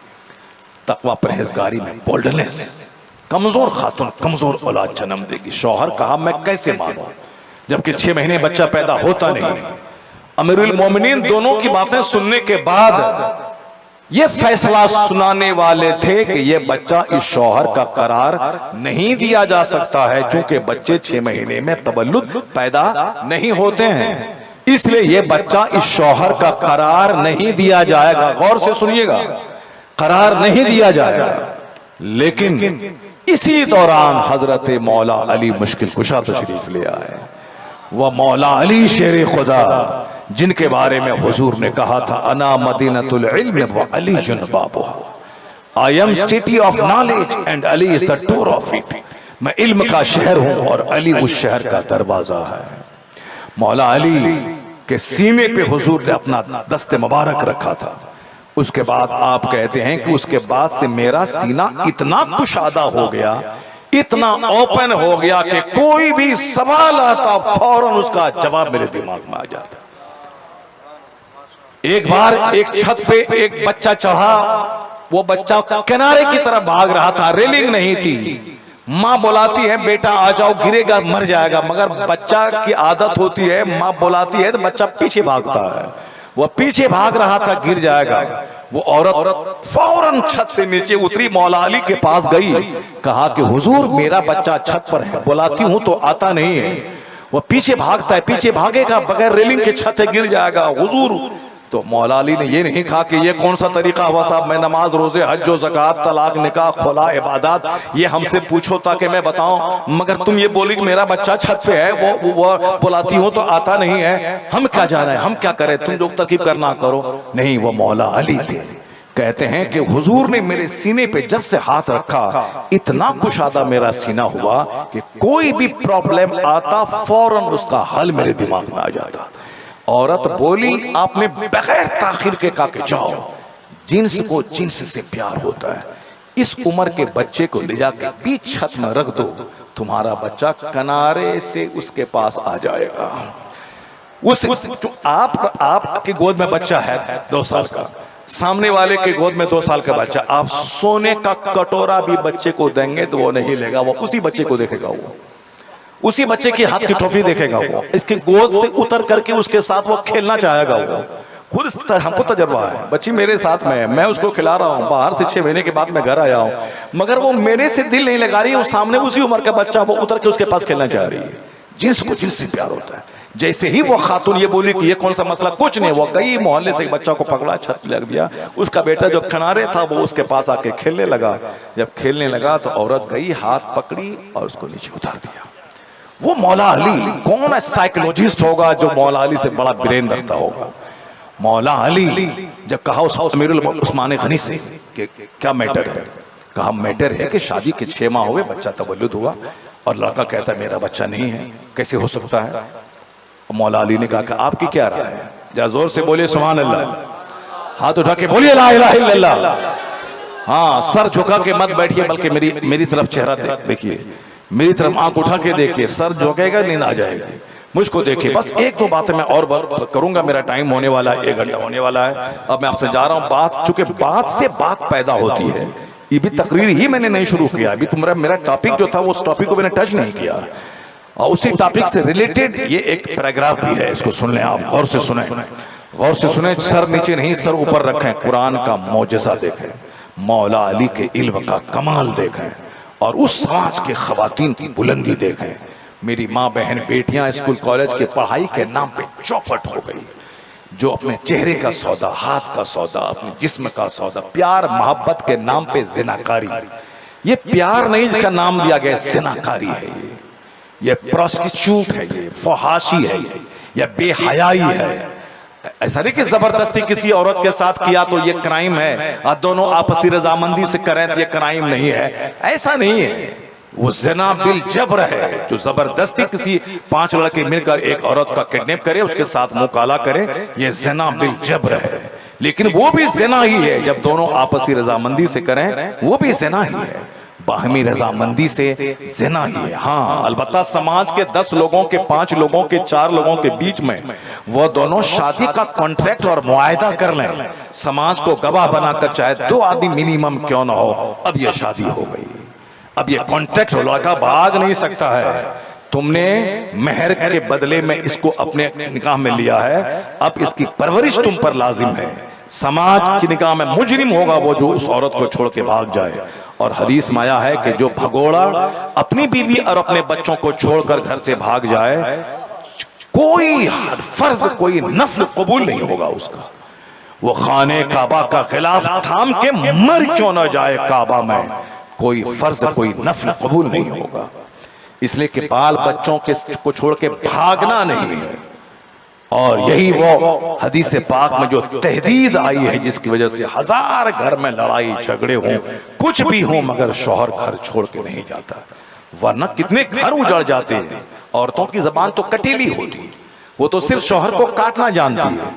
तकवा परहेजगारी में बोल्डनेस। कमजोर खातून कमजोर औलाद जन्म देगी। शौहर कहा मैं कैसे मानूं जबकि 6 महीने बच्चा पैदा होता नहीं। अमीरुल मोमिनीन दोनों की बातें सुनने के बाद ये फैसला सुनाने वाले थे कि ये बच्चा इस शौहर का करार नहीं दिया जा सकता है, क्योंकि बच्चे 6 महीने में तबल्लुद पैदा नहीं होते हैं। इसलिए ये बच्चा इस शौहर का करार नहीं दिया जाएगा। गौर से सुनिएगा, करार नहीं दिया जाएगा। लेकिन इसी दौरान हजरत मौला अली मुश्किल कुशा तशरीफ ले आए। वह मौला अली शेर खुदा जिनके बारे में हुजूर ने कहा था अना मदीनतुल इल्म व अली बाबुहा, I am city of knowledge and Ali is the door of it. मैं इल्म का शहर हूं और अली उस शहर का दरवाजा है। मौला अली के सीने पे हुजूर ने अपना दस्ते मुबारक रखा था। उसके बाद आप कहते हैं कि उसके बाद से मेरा सीना इतना कुशादा हो गया, इतना ओपन हो गया कि कोई भी सवाल आता फौरन उसका जवाब मेरे दिमाग में आ जाता। एक बार एक छत पे एक बच्चा चढ़ा, वो बच्चा किनारे की तरफ भाग रहा था, रेलिंग नहीं थी। माँ बुलाती है बेटा आ जाओ, गिरेगा मर जाएगा, मगर बच्चा की आदत होती है, माँ बुलाती है तो बच्चा पीछे भागता है। वो पीछे भाग रहा था, गिर जाएगा। वो औरत फौरन छत से नीचे उतरी, मौला अली के पास गई, कहा कि हुजूर मेरा बच्चा छत पर है, बुलाती हूं तो आता नहीं है, वो पीछे भागता है, पीछे भागेगा बगैर रेलिंग के छत से गिर जाएगा हुजूर। तो मौला अली ने ये नहीं कहा कि ये कौन सा तरीका हुआ साहब, मैं नमाज रोजे हज ज़कात तलाक निकाह खुला इबादत ये हमसे पूछो ताकि मैं बताऊं, मगर तुम ये बोली कि मेरा बच्चा छत पे है, वो बुलाती हूं तो आता नहीं है, हम क्या जा रहे हैं, हम क्या करें, तुम जो तरकीब करना करो। नहीं, वो मौला अली थे। कहते हैं कि हुजूर ने मेरे सीने पे जब से हाथ रखा, इतना कुशादा मेरा सीना हुआ कि कोई भी प्रॉब्लम आता फौरन उसका हल मेरे दिमाग में आ जाता। औरत बोली आपने बगैर ताखिर के कहा कि जाओ, जिन्स को जिन्स से प्यार होता है, इस उम्र के बच्चे को ले जाकर बीच छत में रख दो, तुम्हारा बच्चा किनारे से उसके पास आ जाएगा। आपकी गोद में बच्चा है 2 साल का, सामने वाले के गोद में 2 साल का बच्चा, आप सोने का कटोरा भी बच्चे को देंगे तो वो नहीं लेगा, वो उसी बच्चे को देखेगा, वो उसी बच्चे की हाथ की टॉफी देखेगा, वो इसकी गोद से उतर करके उसके साथ वो खेलना चाहेगा। वो खुद हमको तजर्बा है, बच्ची मेरे साथ में है, मैं उसको खिला रहा हूँ, बाहर से 6 महीने के बाद मैं घर आया हूँ, मगर वो मेरे से दिल नहीं लगा रही है, वो सामने उसी उम्र का बच्चा वो उतर के उसके पास खेलना चाह रही है। जिन्स को जिन्स से प्यार होता है। जैसे ही वो खातून ये बोली कि ये कौन सा मसला, कुछ नहीं, वो गई मोहल्ले से एक बच्चा को पकड़ा, छत लग दिया, उसका बेटा जो किनारे था वो उसके पास आके खेलने लगा। जब खेलने लगा तो औरत गई, हाथ पकड़ी और उसको नीचे उतार दिया। वो मौला अली कौन साइकोलॉजिस्ट होगा जो मौला अली से बड़ा ब्रेन रखता होगा। मौला अली जब कहा उस अमीरुल उस्मान गनी से कि क्या मैटर है, कहा मैटर है कि शादी के 6 माह हुए, बच्चा तवल्लुद हुआ और लड़का कहता है मेरा बच्चा नहीं है, कैसे हो सकता है। मौला अली ने कहा कि आपकी क्या राय है, जरा जोर से बोलिए सुभान अल्लाह, हाथ उठा के बोलिए ला इलाहा इल्लल्लाह। हाँ, सर झुका के मत बैठिए, बल्कि मेरी तरफ चेहरा देखिए, मेरी तरफ आंख उठा के देखिए, सर झुकेगा नींद आ जाएगी, मुझको देखिए। बस 1-2 बातें मैं और करूंगा, मेरा टाइम होने वाला है, 1 घंटा होने वाला है। अब मैं आपसे जा रहा हूं, बात चूंकि बात से बात पैदा होती है, ये भी तकरीर ही मैंने नहीं शुरू किया, अभी तुम्हारा मेरा टॉपिक जो था वो उस टॉपिक को मैंने टच नहीं किया, और उसी टॉपिक से रिलेटेड ये एक पैराग्राफ भी है, इसको सुन लें आप, गौर से सुने, गौर से सुने, सर नीचे नहीं सर ऊपर रखें, कुरान का मौजज़ा देखें, मौला अली के इल्म का कमाल देखें, और उस समाज के खवातीन की बुलंदी देखें। मेरी माँ बहन बेटियां स्कूल कॉलेज के पढ़ाई के नाम पे चौपट हो गई, जो अपने चेहरे का सौदा, हाथ का सौदा, अपने जिस्म का सौदा, प्यार मोहब्बत के नाम पे जिनाकारी, ये प्यार नहीं जिसका नाम दिया गया, जिनाकारी है, ये प्रोस्टिट्यूट है, ये फहाशी है, ये बेहयाई है। ऐसा नहीं कि जबरदस्ती किसी औरत के साथ किया तो ये क्राइम है, और दोनों आपसी रजामंदी से करें तो ये क्राइम नहीं है, ऐसा नहीं है। वो ज़िना बिल जबर है, जो जबरदस्ती किसी 5 लड़के मिलकर एक औरत का किडनैप करे, उसके साथ मुंह काला करे, ये ज़िना बिल जबर है। लेकिन वो भी ज़िना ही है जब दोनों आपसी रजामंदी से करें, वो भी ज़िना ही है, बाहमी रजामंदी से ज़िना ही है। हाँ, अलबत्ता समाज के 10 लोगों के, 5 लोगों के, 4 लोगों के बीच में वो दोनों शादी का कॉन्ट्रैक्ट और मुआयदा कर लें, समाज को गवाह बनाकर, चाहे 2 आदमी मिनिमम क्यों ना हो, अब ये शादी हो गई, अब ये कॉन्ट्रैक्ट हो, लड़का भाग नहीं सकता है, तुमने मेहर के बदले में इसको अपने निकाह में लिया है, अब इसकी परवरिश तुम पर लाजिम है। समाज की निकाह में मुजरिम होगा वो जो उस औरत को छोड़ के भाग जाए। और हदीस में आया है कि जो भगोड़ा अपनी बीवी और अपने बच्चों को छोड़कर घर से भाग जाए, कोई फर्ज, कोई नफल कबूल नहीं होगा उसका, वो खाने काबा का खिलाफ थाम के मर क्यों ना जाए काबा में, कोई फर्ज, कोई नफल कबूल नहीं होगा। इसलिए कि बाल बच्चों के को छोड़ के भागना नहीं है। और यही वो हदीस पाक में जो तहदीद आई है, जिसकी वजह से 1000 घर में लड़ाई झगड़े हों, कुछ भी हो, मगर शौहर घर छोड़ के नहीं जाता, वरना कितने घर उजड़ जाते हैं। औरतों की जबान तो कटीली होती, वो तो सिर्फ शौहर को काटना जानती है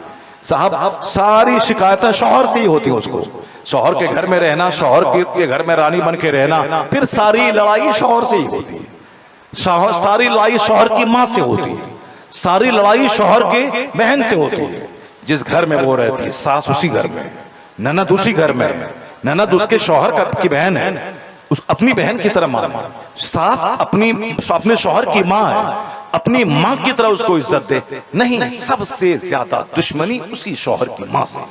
साहब, सारी शिकायतें शौहर से ही होती है, उसको शौहर के घर में रहना, शौहर के घर में रानी बन के रहना, फिर सारी लड़ाई शौहर से ही होती है, सारी लड़ाई शौहर की माँ से होती है, सारी लड़ाई शौहर के बहन से होती है, जिस घर में वो रहती है, सास उसी घर में, ननद उसी घर में, ननद उसके शौहर की बहन है, उस अपनी बहन की तरह माने, सास अपने शौहर की माँ है, अपनी माँ की तरह उसको इज्जत दे, नहीं, सबसे ज्यादा दुश्मनी उसी शौहर की माँ से,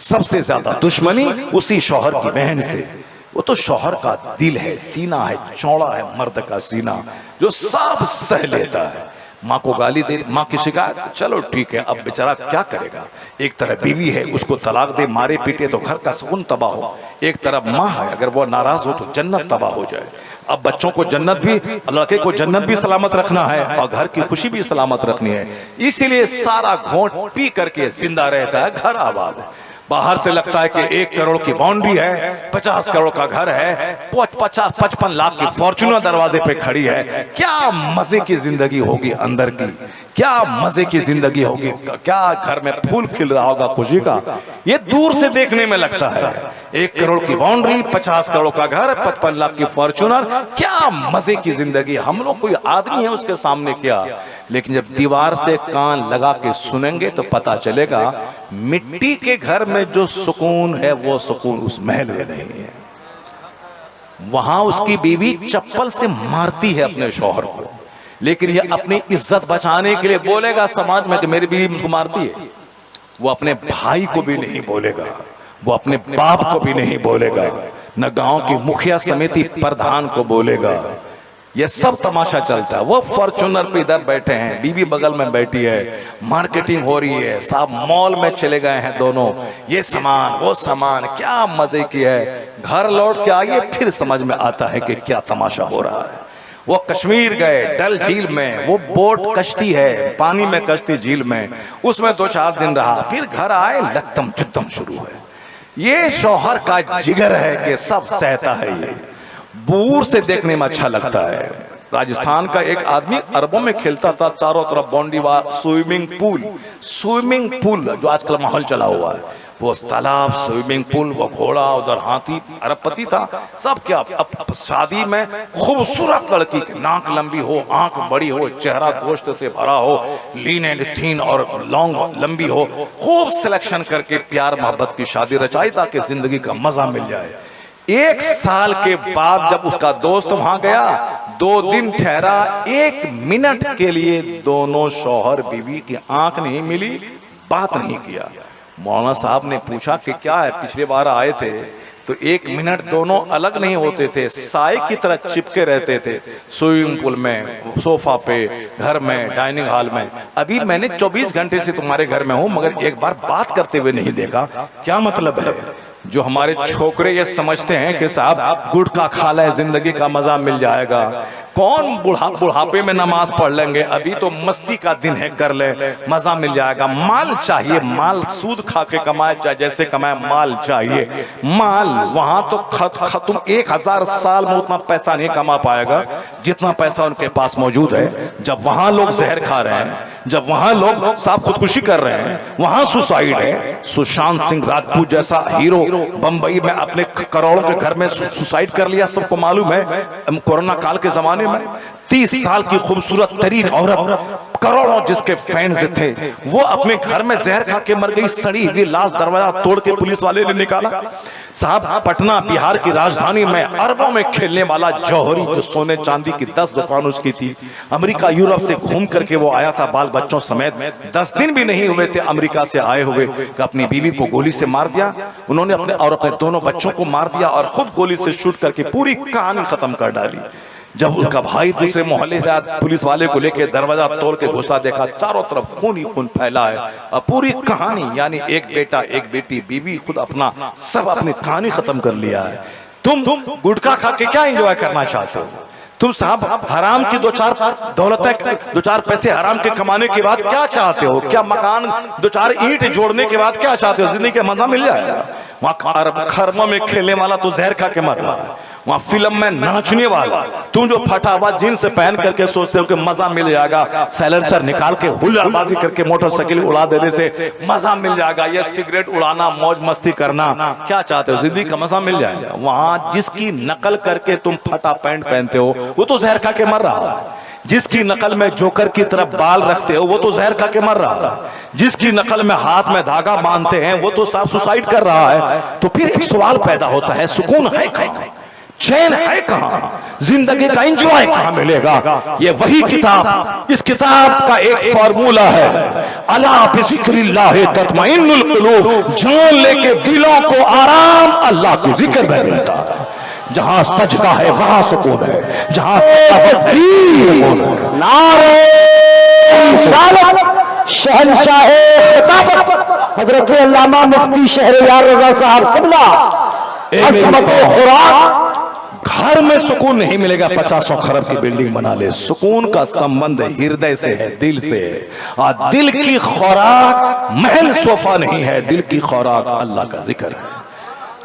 सबसे ज्यादा दुश्मनी उसी शौहर की बहन से। वो तो शौहर का दिल है, सीना है, चौड़ा है मर्द का सीना, जो सब सह लेता है। माँ को गाली दे, माँ की शिकायत, चलो ठीक है, अब बेचारा क्या करेगा, एक तरफ बीवी है, उसको तलाक दे, मारे पीटे तो घर का सुकून तबाह हो, एक तरफ माँ है, अगर वो नाराज हो तो जन्नत तबाह हो जाए। अब बच्चों को जन्नत भी, लड़के को जन्नत भी सलामत रखना है और घर की खुशी भी सलामत रखनी है, इसीलिए सारा घोंट पी करके जिंदा रहता है, घर आबाद है। बाहर से लगता है कि 1 करोड़ की बाउंड्री है, 50 करोड़ का घर है, 55 लाख की फॉर्च्यूनर दरवाजे पे खड़ी है, क्या मजे की जिंदगी होगी अंदर की, क्या मजे की जिंदगी होगी, क्या घर में फूल खिल रहा होगा खुशी का, ये दूर से देखने में लगता है। 1 करोड़ की बाउंड्री, 50 करोड़ का घर, 55 लाख की फॉर्च्यूनर, क्या मजे की जिंदगी। हम लोग कोई आदमी है उसके सामने क्या, लेकिन जब दीवार से कान लगा के सुनेंगे तो पता चलेगा मिट्टी के घर में जो सुकून है वो सुकून उस महल में नहीं है। वहां उसकी बीवी चप्पल से मारती है अपने शौहर को, लेकिन ये अपनी इज्जत बचाने के लिए बोलेगा समाज में कि मेरी बीवी मुझको मारती है, वो अपने भाई को भी नहीं बोलेगा, वो अपने बाप को भी नहीं बोलेगा, न गांव की मुखिया समिति प्रधान को बोलेगा। ये सब तमाशा चलता है। वो फॉर्च्यूनर पे इधर बैठे हैं, बीवी बगल में बैठी है, मार्केटिंग हो रही है, साहब मॉल में चले गए हैं दोनों, ये सामान वो सामान, क्या मजे की है। घर लौट के आइए फिर समझ में आता है कि क्या तमाशा हो रहा है। वो कश्मीर गए, डल झील में, वो बोट कश्ती है, पानी में कश्ती झील में, उसमें 2-4 दिन रहा, फिर घर आए, लक्तम चुत्तम शुरू है। ये शौहर का जिगर है कि सब सहता है, ये दूर से देखने में अच्छा लगता है। राजस्थान का एक आदमी अरबों में खेलता था, चारों तरफ बाउंड्री वाल, स्विमिंग पूल जो आजकल माहौल चला हुआ है, वो तालाब, स्विमिंग पूल, वो घोड़ा, उधर हाथी, अरबपति था सब। क्या अब शादी में खूबसूरत लड़की, नाक लंबी हो, आंख बड़ी हो, चेहरा गोश्त से भरा हो, लीने लिथीन और लॉन्ग लंबी हो, खूब सिलेक्शन करके प्यार मोहब्बत की शादी रचाई ताकि जिंदगी का मजा मिल जाए। 1 साल के बाद जब उसका दोस्त वहां गया, 2 दिन ठहरा, 1 मिनट के लिए दोनों शौहर बीवी की आंख नहीं मिली, बात नहीं किया। मौलाना साहब ने पूछा कि क्या है, पिछले बार आए थे तो 1 मिनट दोनों अलग नहीं होते थे, साए की तरह चिपके रहते थे, स्विमिंग पूल में, सोफा पे, घर में, डाइनिंग हॉल में। अभी मैंने 24 घंटे से तुम्हारे घर में हूं, मगर एक बार बात करते हुए नहीं देखा। क्या मतलब है? जो हमारे छोकरे ये समझते हैं कि साहब गुटखा खा ले, जिंदगी का मजा मिल जाएगा। कौन बुढ़ापे में नमाज पढ़ लेंगे, अभी तो मस्ती का दिन है, कर ले, मजा मिल जाएगा। माल चाहिए, माल सूद खा के कमाए, चाहे जैसे कमाए, माल चाहिए। माल वहां तो तुम 1000 साल में उतना पैसा नहीं कमा पाएगा जितना पैसा उनके पास मौजूद है। जब वहां लोग जहर खा रहे हैं, जब वहां लोग साफ खुदकुशी कर रहे हैं, वहां सुसाइड है। सुशांत सिंह राजपूत जैसा हीरो बंबई में अपने करोड़ों के घर में सुसाइड कर लिया, सबको मालूम है। कोरोना काल के जमाने में 30 साल की खूबसूरत तरीन औरत, करोड़ों जिसके फैंस थे, वो अपने घर में जहर खा के मर गई। सड़ी हुई लाश दरवाजा तोड़ के पुलिस वाले ने निकाला। साहब पटना बिहार की राजधानी में अरबों में खेलने वाला जौहरी, जो सोने चांदी की 10 दुकान उसकी थी, अमेरिका यूरोप से घूम करके वो आया था बाल बच्चों समेत। 10 दिन भी नहीं हुए थे अमेरिका से आए हुए कि अपनी बीवी को गोली से मार दिया उन्होंने, अपने दोनों बच्चों को मार दिया और खुद गोली से शूट करके पूरी कहानी खत्म कर डाली। जब उसका भाई दूसरे मोहल्ले से पुलिस वाले को लेके दरवाजा तोड़ के घुसा, देखा चारों तरफ खून ही खून फैला है। अब पूरी कहानी, यानी एक बेटा, एक बेटी, बीवी, खुद अपना सब अपनी कहानी खत्म कर लिया है। तुम गुटखा खा के क्या एंजॉय करना चाहते हो? तुम साहब हराम की 2-4 दौलतें, 2-4 पैसे हराम के कमाने के बाद क्या चाहते हो? क्या मकान 2-4 ईंट जोड़ने के बाद क्या चाहते हो? जिंदगी का मजा मिल जाएगा। वहां खरमों में खेलने वाला तो जहर खा के मर रहा है, वहां फिल्म में नाचने वाला तुम जो फटा हुआ जींस पहन करके सोचते हो कि मजा मिल जाएगा, साइलेंसर निकाल के हुल्लड़बाजी करके मोटरसाइकिल उड़ा देने से मजा मिल जाएगा, ये सिगरेट उड़ाना, मौज मस्ती करना, क्या चाहते हो? जिंदगी का मजा मिल जाएगा। वहां जिसकी नकल करके तुम फटा पैंट पहनते हो वो तो जहर खा के मर रहा है। जिसकी नकल में जोकर की तरफ बाल रखते हो वो तो जहर खा के मर रहा है। जिसकी नकल में हाथ में धागा बांधते हैं वो तो साफ सुसाइड कर रहा है। तो फिर एक सवाल पैदा होता है, सुकून है कहां, चैन है कहां, जिंदगी का एंजॉय कहां मिलेगा? ये वही किताब, इस किताब का एक फार्मूला है, अला बिज़िक्रिल्लाह तत्मइन्नुल कुलूब। जान लेके दिलों को आराम अल्लाह के जिक्र में मिलता है। जहां सजदा है वहां सुकून है, जहां नारे शहंशाहे हजरत अल्लामा मुफ्ती शहरयार रजा साहब क़िबला, घर में सुकून नहीं मिलेगा 50 खरब की बिल्डिंग बना ले। सुकून का संबंध हृदय से है, दिल से है। और दिल की खुराक महल सोफा नहीं है, दिल की खुराक अल्लाह का जिक्र है।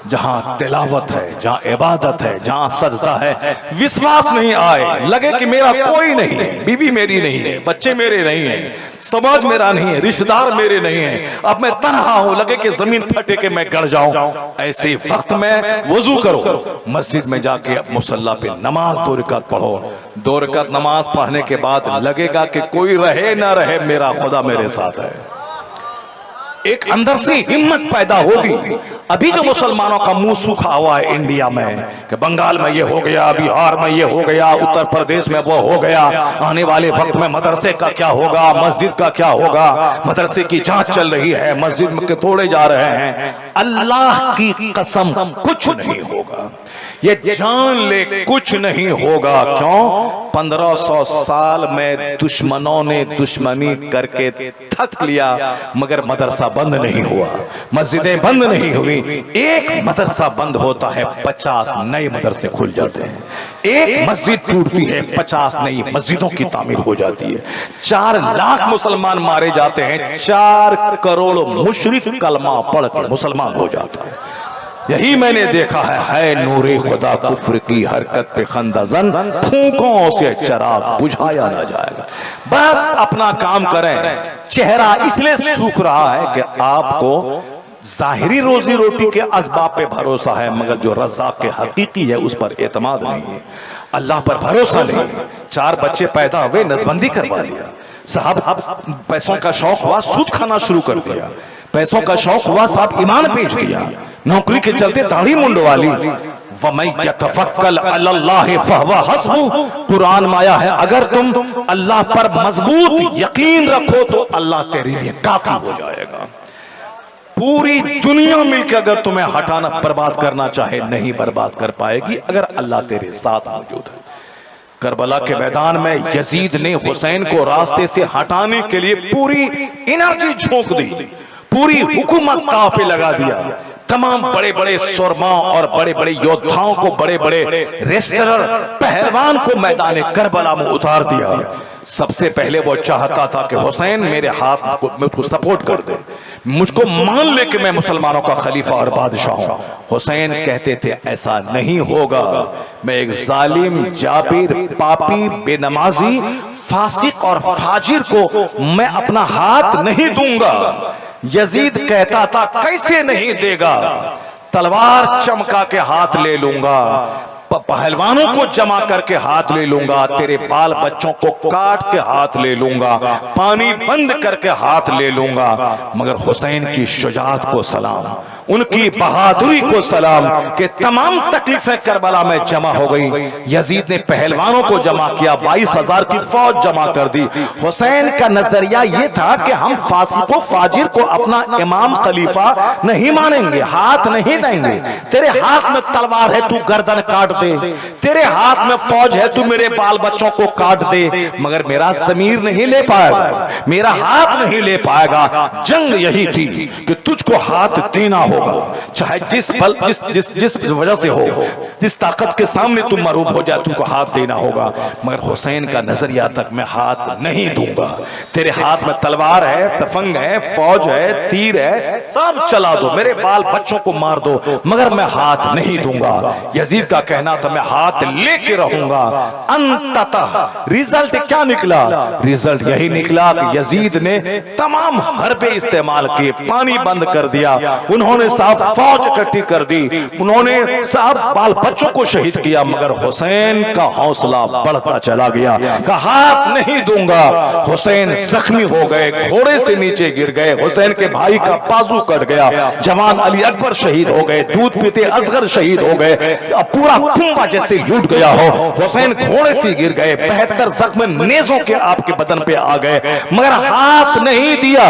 जहां तिलावत है, जहां इबादत है, जहां सजदा है, विश्वास नहीं आए, लगे कि मेरा कोई नहीं है, बीवी मेरी नहीं है, बच्चे मेरे नहीं है, समाज मेरा नहीं है, रिश्तेदार मेरे नहीं है, अब मैं तन्हा हूं, लगे कि जमीन फटे के मैं गड़ जाऊं, ऐसे वक्त में वजू करो, मस्जिद में जाके मुसल्ला पे नमाज 2 रकात पढ़ो। 2 रकात नमाज पढ़ने के बाद लगेगा कि कोई रहे ना रहे, मेरा खुदा मेरे साथ है। एक अंदर से हिम्मत पैदा होगी। अभी जो मुसलमानों का मुंह सूखा हुआ है इंडिया में कि बंगाल में ये हो गया, बिहार में ये हो गया, उत्तर प्रदेश में वो हो गया, आने वाले वक्त में मदरसे का क्या होगा, मस्जिद का क्या होगा, मदरसे की जांच चल रही है, मस्जिद में तोड़े जा रहे हैं। अल्लाह की कसम कुछ नहीं होगा, ये जान ले कुछ नहीं होगा। क्यों? 1500 साल में दुश्मनों ने दुश्मनी करके थक लिया, मगर मदरसा बंद नहीं हुआ, मस्जिदें बंद नहीं हुई। एक मदरसा बंद होता है 50 नए मदरसे खुल जाते हैं। एक मस्जिद टूटती है 50 नई मस्जिदों की तामीर हो जाती है। 4 लाख मुसलमान मारे जाते हैं, 4 करोड़ मुशरिक कलमा पढ़ के मुसलमान हो जाता है। यही मैंने देखा है नूरे खुदा कुफ्र की हरकत पे खंदजन, फूंकों से चिराग बुझाया ना जाएगा। बस अपना काम करें। चेहरा इसलिए सूख रहा है कि आपको जाहिरी रोजी रोटी के असबाब पे भरोसा है, मगर जो रज़्ज़ाक़ के हकीकी है उस पर एतमाद नहीं है, अल्लाह पर भरोसा नहीं है। 4 बच्चे पैदा हुए, नसबंदी करवा लिया। साहब पैसों का शौक हुआ, सूद खाना शुरू कर दिया। पैसों का शौक हुआ, साहब ईमान बेच दिया। नौकरी के चलते दाढ़ी मुंडवा ली। वमन यतवक्कल अलल्लाहि फहुवा हस्बुह। कुरान में आया है अगर तुम अल्लाह पर मजबूत यकीन रखो तो अल्लाह तेरे लिए काफी हो जाएगा। पूरी दुनिया मिलकर अगर तुम्हें हटाना बर्बाद करना चाहे नहीं बर्बाद कर पाएगी अगर अल्लाह तेरे साथ मौजूद है। करबला के मैदान में यजीद ने हुसैन को रास्ते से हटाने के लिए पूरी एनर्जी झोंक दी, पूरी हुकूमत दांव पे लगा दिया। तमाम बड़े बड़े सुरमा और बड़े बड़े योद्धाओं को, बड़े बड़े रेस्लर पहलवान को मैदान करबला में उतार दिया। सबसे पहले वो चाहता था कि हुसैन मेरे हाथ को मुझको सपोर्ट कर दे, मुझको मान ले कि मैं मुसलमानों का खलीफा और बादशाह हूं। हुसैन कहते थे ऐसा नहीं होगा, मैं एक जालिम, जाबिर, पापी, बेनमाजी, फासिक और फाजिर को मैं अपना हाथ नहीं दूंगा। यजीद कहता था कैसे नहीं देगा, तलवार चमका के हाथ ले लूंगा, पहलवानों को जमा करके हाथ ले लूंगा, तेरे बाल बच्चों को काट के हाथ ले लूंगा, पानी बंद करके हाथ ले लूंगा। मगर हुसैन की शुजाअत को सलाम, उनकी बहादुरी को सलाम कि तमाम तकलीफें करबला में जमा हो गई। यजीद ने पहलवानों को जमा किया, 22,000 की फौज जमा कर दी। हुसैन का नजरिया यह था कि हम फासिको फाजिर को अपना इमाम खलीफा नहीं मानेंगे, हाथ नहीं देंगे। तेरे हाथ में तलवार है, तू गर्दन काट दे, तेरे हाथ में फौज है, तू मेरे बाल बच्चों को काट दे, मगर मेरा ज़मीर नहीं ले पाएगा, मेरा हाथ नहीं ले पाएगा। जंग यही थी कि तुझको हाथ देना होगा, चाहे जिस बल जिस वजह से हो, जिस ताकत के सामने तुम मरूब हो जाए, तुमको हाथ देना होगा। मगर हुसैन का नजरिया तक मैं हाथ नहीं दूंगा, तेरे हाथ में तलवार है, तफंग है, फौज है, तीर है, सब चला दो, मेरे बाल बच्चों को मार दो, मगर मैं हाथ नहीं दूंगा। यजीद का कहना था मैं हाथ लेके रहूंगा। अंततः रिजल्ट क्या निकला? रिजल्ट यही निकला कि यजीद ने तमाम हरबे इस्तेमाल किए, पानी बंद कर दिया, उन्होंने साहब फौज इकट्ठी कर दी, उन्होंने साहब बाल बच्चों को शहीद किया। मगर हुसैन का हौसला बढ़ता चला गया, का हाथ नहीं दूंगा। हुसैन जख्मी हो गए, घोड़े से नीचे गिर गए, हुसैन के भाई का बाजू कट गया, जवान अली अकबर शहीद हो गए, दूध पीते असगर शहीद हो गए, पूरा कुंभा जैसे लूट गया हो। हुसैन घोड़े से गिर गए, 72 जख्म नेज़ों के आपके बदन पे आ गए, मगर हाथ नहीं दिया।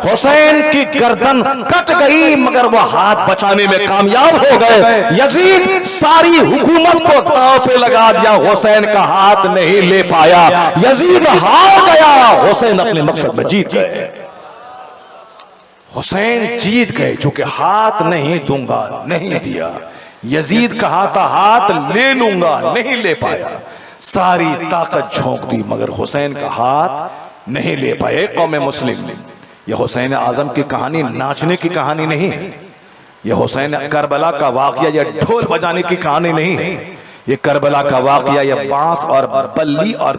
हुसैन की गर्दन कट गई, मगर वो हाथ बचाने में कामयाब हो गए। यजीद सारी हुकूमत को दांव पे लगा दिया, हुसैन का हाथ नहीं ले पाया, यजीद हार गया, हुसैन अपने मकसद में जीत गए। हुसैन जीत गए, चूंकि हाथ नहीं दूंगा, नहीं दिया। यजीद कहा था हाथ ले लूंगा, नहीं ले पाया, सारी ताकत झोंक दी, मगर हुसैन का हाथ नहीं ले पाए। कौम मुस्लिम, यह हुसैन आजम की कहानी नाचने की कहानी नहीं है, यह हुसैन करबला का वाकया या ढोल बजाने की कहानी नहीं है। ये करबला का वाकया या बांस और बल्ली और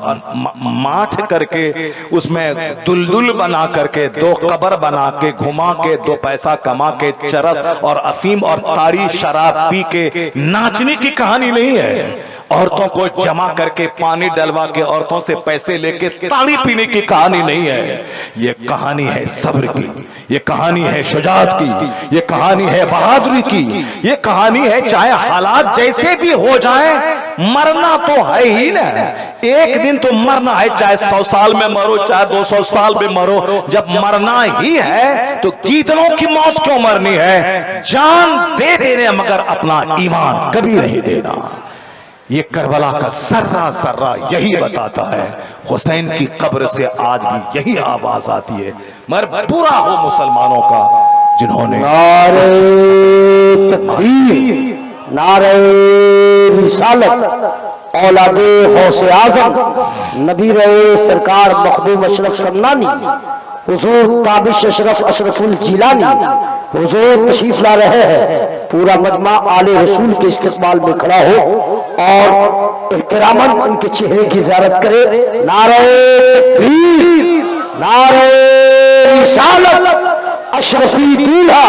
माठ करके उसमें दुलदुल बना करके, 2 कब्र बना के, घुमा के, 2 पैसा कमा के, चरस और अफीम और तारी शराब पी के नाचने की कहानी नहीं है। औरतों को जमा करके पानी डलवा के औरतों से पैसे लेके ताड़ी पीने की कहानी नहीं है। ये कहानी है सब्र की, ये कहानी है शुजाअत की, ये कहानी है बहादुरी की, ये कहानी है चाहे हालात जैसे भी हो जाए, मरना तो है ही ना, एक दिन तो मरना है, चाहे 100 साल में मरो, चाहे 200 साल में मरो, जब मरना ही है तो गीदड़ों की मौत क्यों मरनी है? जान दे देने मगर अपना ईमान कभी नहीं देना। ये करबला का सर्रा सर्रा यही बताता है। हुसैन की कब्र से आज भी यही आवाज आती है, मगर बुरा हो मुसलमानों का जिन्होंने नारे तकबीर, नारे रिसालत, औलादे गौसे आज़म, नबी रहे सरकार मखदूम अशरफ सन्नानी, हुजूर ताबिश अशरफ अशरफुल जिलानी हुजूर तशरीफ ला रहे हैं। पूरा मजमा आले रसूल के इस्तकबाल में खड़ा हो और एहतरामन उनके चेहरे की ज़ियारत करे। नारे तकबीर, नारे रिसालत, अशरफी दूल्हा,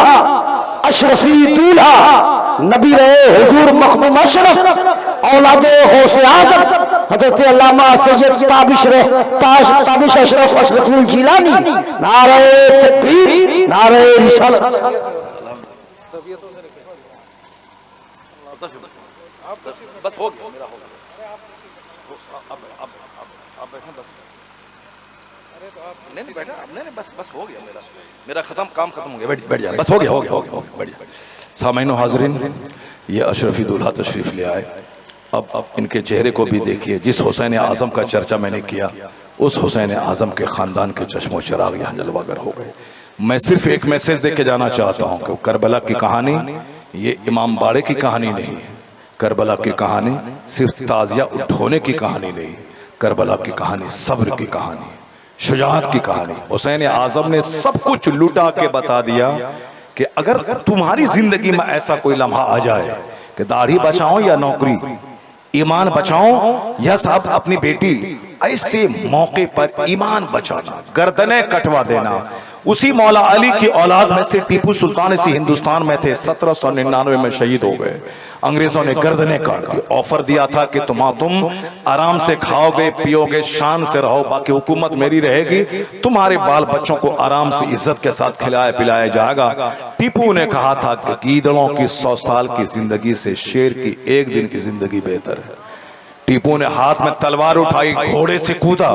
अशरफी दूल्हा, नबी रहे हुजूर मखदूम अशरफ, औलादे गौसे आज़म, हज़रत अल्लामा सैयद ताबिश अशरफ अशरफुल जिलानी। नारे तकबीर, नारे रिसालत। बस हो गया मेरा, हो गया। अब बैठे बस। नहीं बैठा, नहीं बस बस हो गया मेरा खत्म, काम खत्म हो गया, बैठ जाए, बस हो गया बैठ जाए। सामईन हाज़रीन, ये अशरफी दूल्हा तशरीफ ले आए। अब इनके चेहरे को भी देखिए। जिस हुसैन आज़म का चर्चा मैंने किया, उस हुसैन आज़म के ख़ानदान के चश्मो चिराग यहाँ जलवागर हो गए। मैं सिर्फ एक मैसेज दे के जाना चाहता हूँ कि करबला की कहानी ये इमाम बाड़े की कहानी नहीं है। करबला की कहानी सिर्फ ताज़िया उठोने की कहानी नहीं, करबला की कहानी सब्र की कहानी, शुजाअत की कहानी। हुसैन आज़म ने सब कुछ लुटा के बता दिया कि अगर तुम्हारी जिंदगी में ऐसा कोई लम्हा आ जाए कि दाढ़ी बचाओ या नौकरी, ईमान बचाओ या साहब अपनी बेटी, ऐसे मौके पर ईमान बचाना, गर्दनें कटवा देना। उसी मौला अली की औलाद में से टीपू सुल्तान इसी हिंदुस्तान में थे, 1799 में शहीद हो गए। अंग्रेजों ने गर्दनें काट दी। ऑफर दिया था कि तुम आराम से खाओगे पियोगे, शान से रहो, बाकी हुकूमत मेरी रहेगी, तुम्हारे बाल बच्चों को आराम से इज्जत के साथ खिलाया पिलाया जाएगा। टीपू ने कहा था कि गीदड़ों की 100 साल की जिंदगी से शेर की एक दिन की जिंदगी बेहतर है। टीपू ने हाथ में तलवार उठाई, घोड़े से कूदा,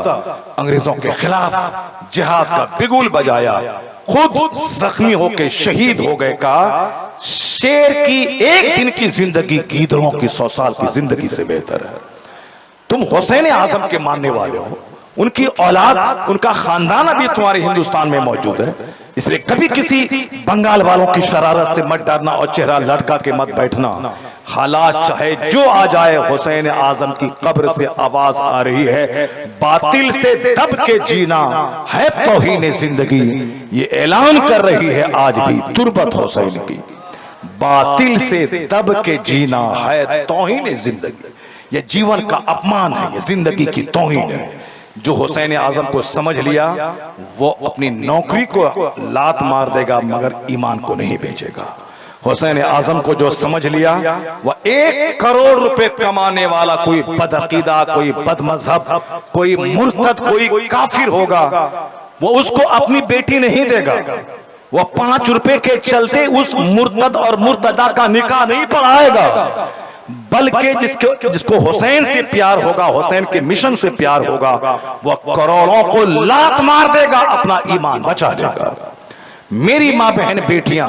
अंग्रेजों के खिलाफ जिहाद का बिगुल बजाया, खुद जख्मी होकर शहीद हो गए। का शेर की एक दिन की जिंदगी गीदड़ों की 100 साल की जिंदगी से बेहतर है। तुम हुसैन आजम के मानने वाले हो, उनकी औलाद, उनका खानदान अभी तुम्हारे हिंदुस्तान में मौजूद है, इसलिए कभी किसी बंगाल वालों की शरारत से मत डरना और चेहरा लटका के मत बैठना। हालात चाहे जो आ जाए, हुसैन आजम की कब्र से आवाज आ रही है, बातिल से दब के जीना है तौहीन जिंदगी। ये ऐलान कर रही है आज भी तुरबत हुसैन की, बातिल से दब के जीना है तौहीन जिंदगी। ये जीवन का अपमान है, ये जिंदगी की तौहीन है। जो हुसैन आजम को समझ लिया वो अपनी नौकरी को लात मार देगा मगर ईमान को नहीं बेचेगा। हुसैन आजम को जो समझ लिया वह 1 करोड़ रुपए कमाने वाला कोई बदअकीदा, कोई बदमजहब, कोई मुर्तद, कोई काफिर होगा, वो उसको अपनी बेटी नहीं देगा। वह 5 रुपए के चलते उस मुर्तद और मुर्तदा का निकाह नहीं पढ़ाएगा, बल्कि जिसको हुसैन से प्यार होगा, हुसैन के मिशन से प्यार होगा, वह करोड़ों को लात मार देगा, अपना ईमान बचा देगा। मेरी माँ बहन बेटियां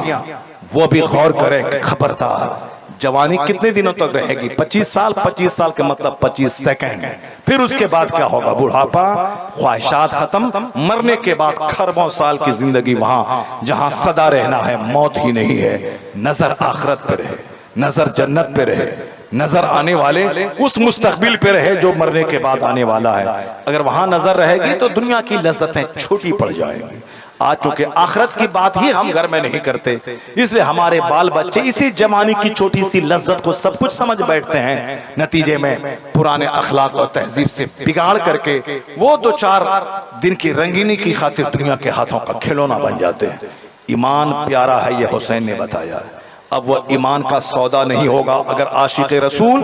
वो भी गौर करें, खबरदार, जवानी कितने दिनों तक रहेगी? 25 साल, 25 साल के मतलब 25 सेकंड, फिर उसके बाद क्या होगा? बुढ़ापा, ख्वाहिशात खत्म, मरने के बाद खरबों साल की जिंदगी वहां जहां सदा रहना है, मौत ही नहीं है। नजर आखिरत पे रहे, नजर जन्नत पे रहे, नजर आने वाले उस मुस्तकबिल पे रहे जो मरने के बाद आने वाला है। अगर वहां नजर रहेगी तो दुनिया की लज्जतें छोटी पड़ जाएंगी। आज चूंकि आखिरत की बात ही हम घर में नहीं करते, इसलिए हमारे बाल बच्चे इसी जमाने की छोटी सी लज्जत को सब कुछ समझ बैठते हैं। नतीजे में पुराने अखलाक और तहजीब से बिगाड़ करके वो 2-4 दिन की रंगीनी की खातिर दुनिया के हाथों का खिलौना बन जाते हैं। ईमान प्यारा है, ये हुसैन ने बताया है। अब वह ईमान का सौदा नहीं होगा। अगर आशिक रसूल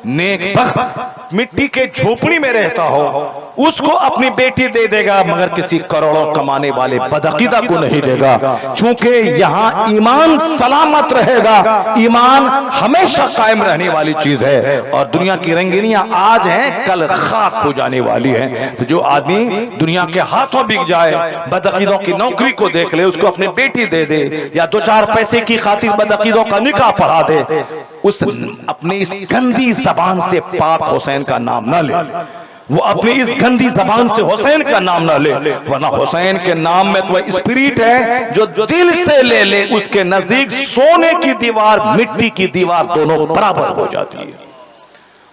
नेक बख्त मिट्टी के झोपड़ी में रहता हो, उसको अपनी बेटी दे देगा, मगर किसी करोड़ों कमाने वाले बदअकीदा को नहीं देगा, क्योंकि यहाँ ईमान सलामत रहेगा। ईमान हमेशा कायम रहने वाली चीज है, और दुनिया की रंगीनियां आज हैं, कल खाक हो जाने वाली हैं। तो जो आदमी दुनिया के हाथों बिक जाए, बदअकीदों की नौकरी को देख ले, उसको अपनी बेटी दे दे, या 2-4 पैसे की खातिर बदअकीदों का निकाह पढ़ा दे, उस अपनी इस गंदी जबान से पाक हुसैन का नाम न ले, वो अपनी इस गंदी जबान से हुसैन का नाम न ले, वरना हुसैन के नाम में तो स्पिरिट है जो दिल से ले ले, उसके नजदीक सोने की दीवार मिट्टी की दीवार दोनों बराबर हो जाती है।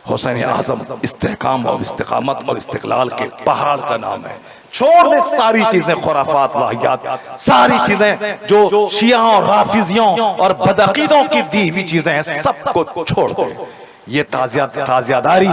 हुसैन आजम इस्तेहकाम और इस्तिकामत और इस्तिकलाल के पहाड़ का नाम है। छोड़ दे सारी चीजें, खुराफात वाहियात, सारी चीजें जो शिया और राफिजियों और बदअकीदों की दी हुई चीजें हैं, सबको छोड़ दे। ये ताजियादारी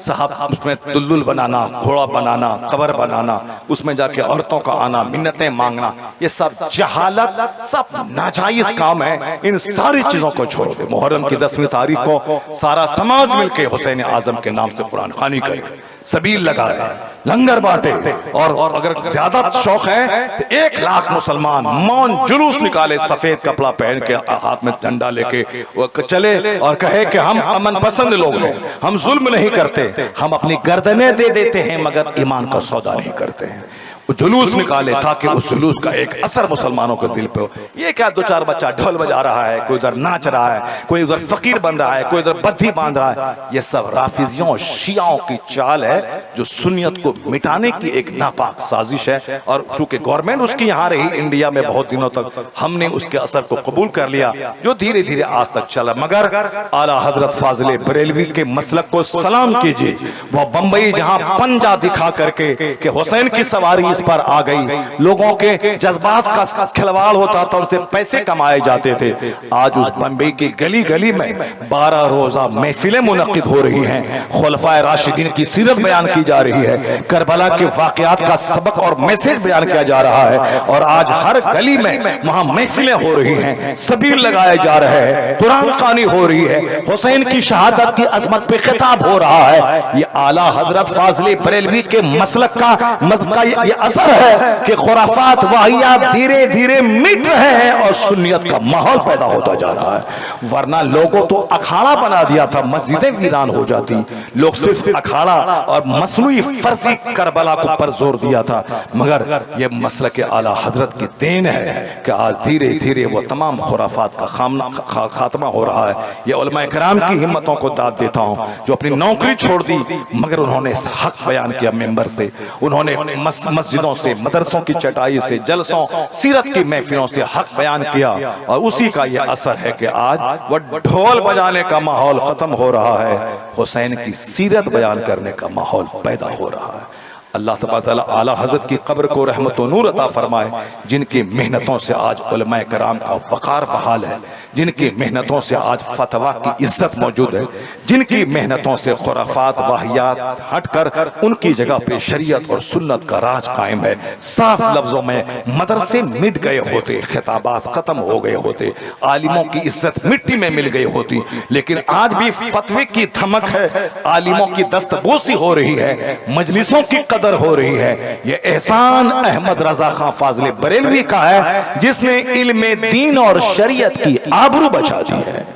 साहब, उसमें दुल्लुल बनाना, घोड़ा बनाना, कबर बनाना, उसमें जाके औरतों का आना, मिन्नतें मांगना, ये सब जहालत, सब नाजायज काम है। इन सारी चीजों को छोड़ दे। मुहर्रम की 10वीं तारीख को सारा समाज मिलके हुसैन आजम के नाम से कुरान खानी करे। सबील लगाए, लंगर बांटे, और अगर ज्यादा शौक है तो 1 लाख मुसलमान मौन जुलूस निकाले, सफेद कपड़ा पहन के, हाथ में झंडा लेके वो चले और कहे कि हम अमन पसंद लोग हैं, हम जुल्म नहीं करते, हम अपनी गर्दनें दे देते हैं मगर ईमान का सौदा नहीं करते हैं। जुलूस निकाले ताकि उस जुलूस का एक असर मुसलमानों के दिल पे हो। ये क्या 2-4 बच्चा ढोल बजा रहा है, कोई उधर नाच रहा है, कोई उधर फकीर बन रहा है, कोई उधर बद्धी बांध रहा है, ये सब राफिजियों और शियाओं की चाल है जो सुन्नियत को मिटाने की एक नापाक साजिश है। और चूंकि गवर्नमेंट उसकी यहाँ रही इंडिया में बहुत दिनों तक, हमने उसके असर को कबूल कर लिया जो धीरे धीरे आज तक चला। मगर आला हजरत फाजिले बरेलवी के मसलक को सलाम कीजिए, वो बंबई जहाँ पंजा दिखा करके कि हुसैन की सवारी पर आ गई, लोगों के जज्बात का खिलवाड़ होता था, उनसे पैसे कमाए जाते थे। आज उस बम्बई की गली गली में 12 रोजा महफिलें मुनक्किद हो रही हैं, खुलफाए राशिदीन की सीरत बयान की जा रही है, करबला के वाकयात का सबक और मैसेज बयान किया जा रहा है, और आज हर गली में वहां महफिलें हो रही हैं, सबील लगाए जा रहे हैं, कुरान खानी हो रही है, हुसैन की शहादत की अजमत पे खिताब हो रहा है। ये आला हजरत फाजिले बरेलवी के मसलक का ये असर है कि खुराफात वाहियात धीरे धीरे मिट रहे हैं और सुन्नियत का माहौल पैदा होता जा रहा है। वरना लोगों तो अखाड़ा बना दिया था, मस्जिदें वीरान हो जाती, लोग सिर्फ अखाड़ा और मसनूई फर्जी करबला को पर जोर दिया था। मगर ये मसलक के आला हजरत की देन है कि आज धीरे धीरे वो तमाम खुराफात का खात्मा हो रहा है। ये उलमा इकराम की हिम्मतों को दाद देता हूँ जो अपनी नौकरी छोड़ दी मगर उन्होंने हक बयान किया मेंबर से, उन्होंने मस्जिदों से, मदरसों की चटाई से, जलसों, सीरत की महफिलों से हक बयान किया, और उसी का यह असर है कि आज वह ढोल बजाने का माहौल खत्म हो रहा है, हुसैन की सीरत बयान करने का माहौल पैदा हो रहा है। अल्लाह तबारक तआला आला हज़रत की कब्र को रहमत व नूर अता फरमाए, जिनकी मेहनतों से आज उलमाए कराम का वक़ार बहाल है, जिनकी मेहनतों से आज फतवा की इज्जत मौजूद है, जिनकी मेहनतों से खुराफात वाहियात हटकर उनकी जगह पे शरीयत और सुन्नत का राज कायम है। साफ लफ्जों में मदरसे मिट गए होते, खिताबात खत्म हो गए होते, आलिमों की इज्जत मिट्टी में मिल गई होती, लेकिन आज भी फतवे की धमक है, आलिमों की दस्तबोसी हो रही है, मजलिसों की कदर हो रही है। ये एहसान अहमद रजा खां फाजिले बरेलवी का है जिसने इल्मे दीन और शरीयत की आबरू बचा दी है।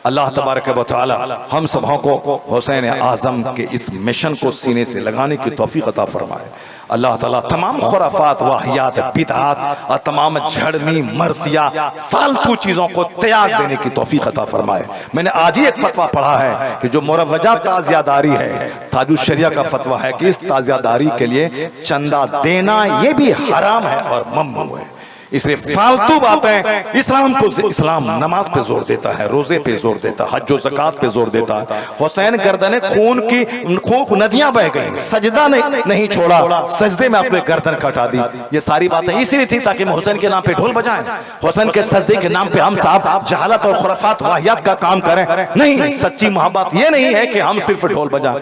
अल्लाह तबारक व तआला हम सबों को हुसैन आजम के इस मिशन को सीने से लगाने की तौफीक अता फरमाए। अल्लाह ताला तमाम खुराफात वाहियात बिदअत और तमाम झड़नी मर्सिया फालतू चीजों को त्याग देने की तौफीक अता फरमाए। मैंने आज ही एक फतवा पढ़ा है कि जो मुरव्वजा ताज़ियादारी है, ताजुश शरिया का फतवा है कि इस ताज़ियादारी के लिए चंदा देना ये भी हराम है और ममनू है। इसलिए फालतू बातें, इस्लाम नमाज पे जोर देता है, रोजे पे जोर देता है, हज और ज़कात पे जोर देता है। हुसैन गर्दन खून नदियां बह गई, सजदा नहीं छोड़ा, सजदे में अपने गर्दन कटा दी। ये सारी बातें इसलिए थी ताकि हम हुसैन के नाम पे ढोल बजाएं, हुसैन के सजदे के नाम पे हम साहब जहालत और खुराफात वाहियात का काम करें। नहीं, सच्ची मोहब्बत ये नहीं है कि हम सिर्फ ढोल बजाएं,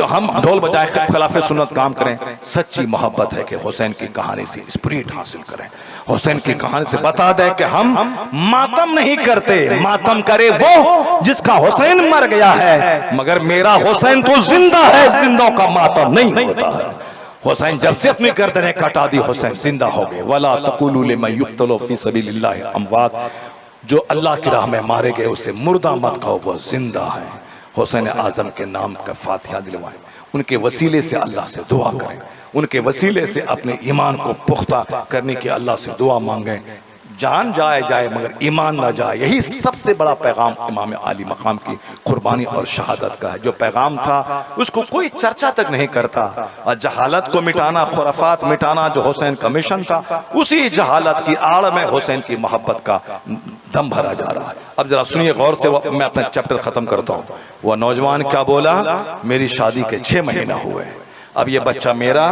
हम ढोल बजाएं खिलाफ सुन्नत काम करें। सच्ची मोहब्बत है कि हुसैन की कहानी से स्पिरिट हासिल करें, हुसैन की कहानी से बता दे कि हम मातम नहीं करते, मातम करे वो जिसका हुसैन मर गया है, मगर मेरा हुसैन तो जिंदा है, जिंदों का मातम नहीं होता है। हुसैन जब से अपनी गर्दनें कटा दी, हुसैन जिंदा हो गए। वला तकुलू लिमन युक्तलू फी सबीलिल्लाहि अमवात, जो अल्लाह की राह में मारे गए उसे मुर्दा मत कहो, वो जिंदा है। हुसैन आजम के नाम का फातिहा दिलवाएं, उनके वसीले से अल्लाह से दुआ करें, उनके वसीले से अपने ईमान को पुख्ता करने की अल्लाह से दुआ मांगें। जान जाए मगर ईमान ना जाए, यही सबसे बड़ा पैगाम इमाम आली मकाम की कुर्बानी और शहादत का है। जो पैगाम था उसको कोई चर्चा तक नहीं करता, और जहालत को मिटाना, खुराफात मिटाना जो हुसैन का मिशन था, उसी जहालत की आड़ में हुसैन की मोहब्बत का दम भरा जा रहा है। अब जरा सुनिए गौर से, मैं अपना चैप्टर खत्म करता हूँ। वह नौजवान क्या बोला, मेरी शादी के 6 महीना हुए, अब ये बच्चा मेरा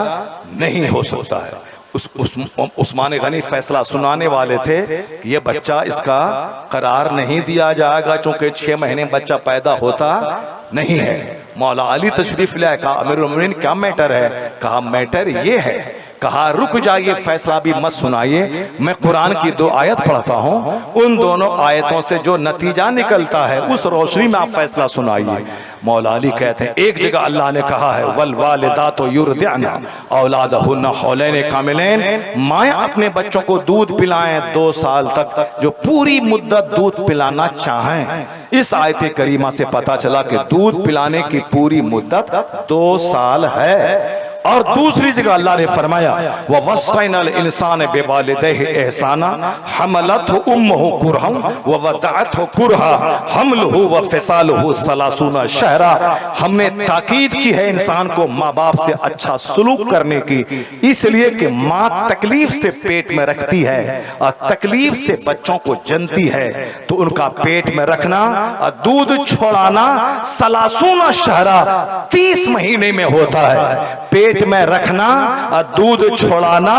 नहीं हो सकता है। उस्मान गनी फैसला सुनाने वाले थे कि ये बच्चा, इसका करार नहीं दिया जाएगा चूंकि 6 महीने बच्चा पैदा होता नहीं है। मौला अली तशरीफ लाए, कहा अमीरुल मोमिनीन क्या मैटर है, कहा मैटर ये है कहा रुक जाइए, फैसला भी मत सुनाइए, मैं कुरान की 2 आयत पढ़ता हूं, उन दोनों आयतों से जो नतीजा निकलता है उस रोशनी में आप फैसला सुनाइए। मौला अली कहते हैं एक जगह अल्लाह ने कहा है वल वालिदातु युरदिअना औलादहुन्ना हौलैन कामिलैन, माएं अपने बच्चों को दूध पिलाएं 2 साल तक, जो पूरी मुद्दत दूध पिलाना चाहें। इस आयत करीमा से पता चला कि दूध पिलाने की पूरी मुद्दत 2 साल है। और दूसरी जगह अल्लाह ने फरमाया व वस्सैनल इंसान बिवालिदैहि एहसाना हमलतहु उम्मुहु कुरहन व वदअतहु कुरहा हमलुहु व फिसालुहु सलासूना शहरा। हमने ताकीद की है इंसान को माँ बाप से अच्छा सलूक करने की, इसलिए कि माँ तकलीफ से पेट में रखती है और तकलीफ से बच्चों को जनती है, तो उनका पेट में रखना और दूध छोड़ाना सलासूना शहरा 30 महीने में होता है। पेट में रखना और दूध छोड़ाना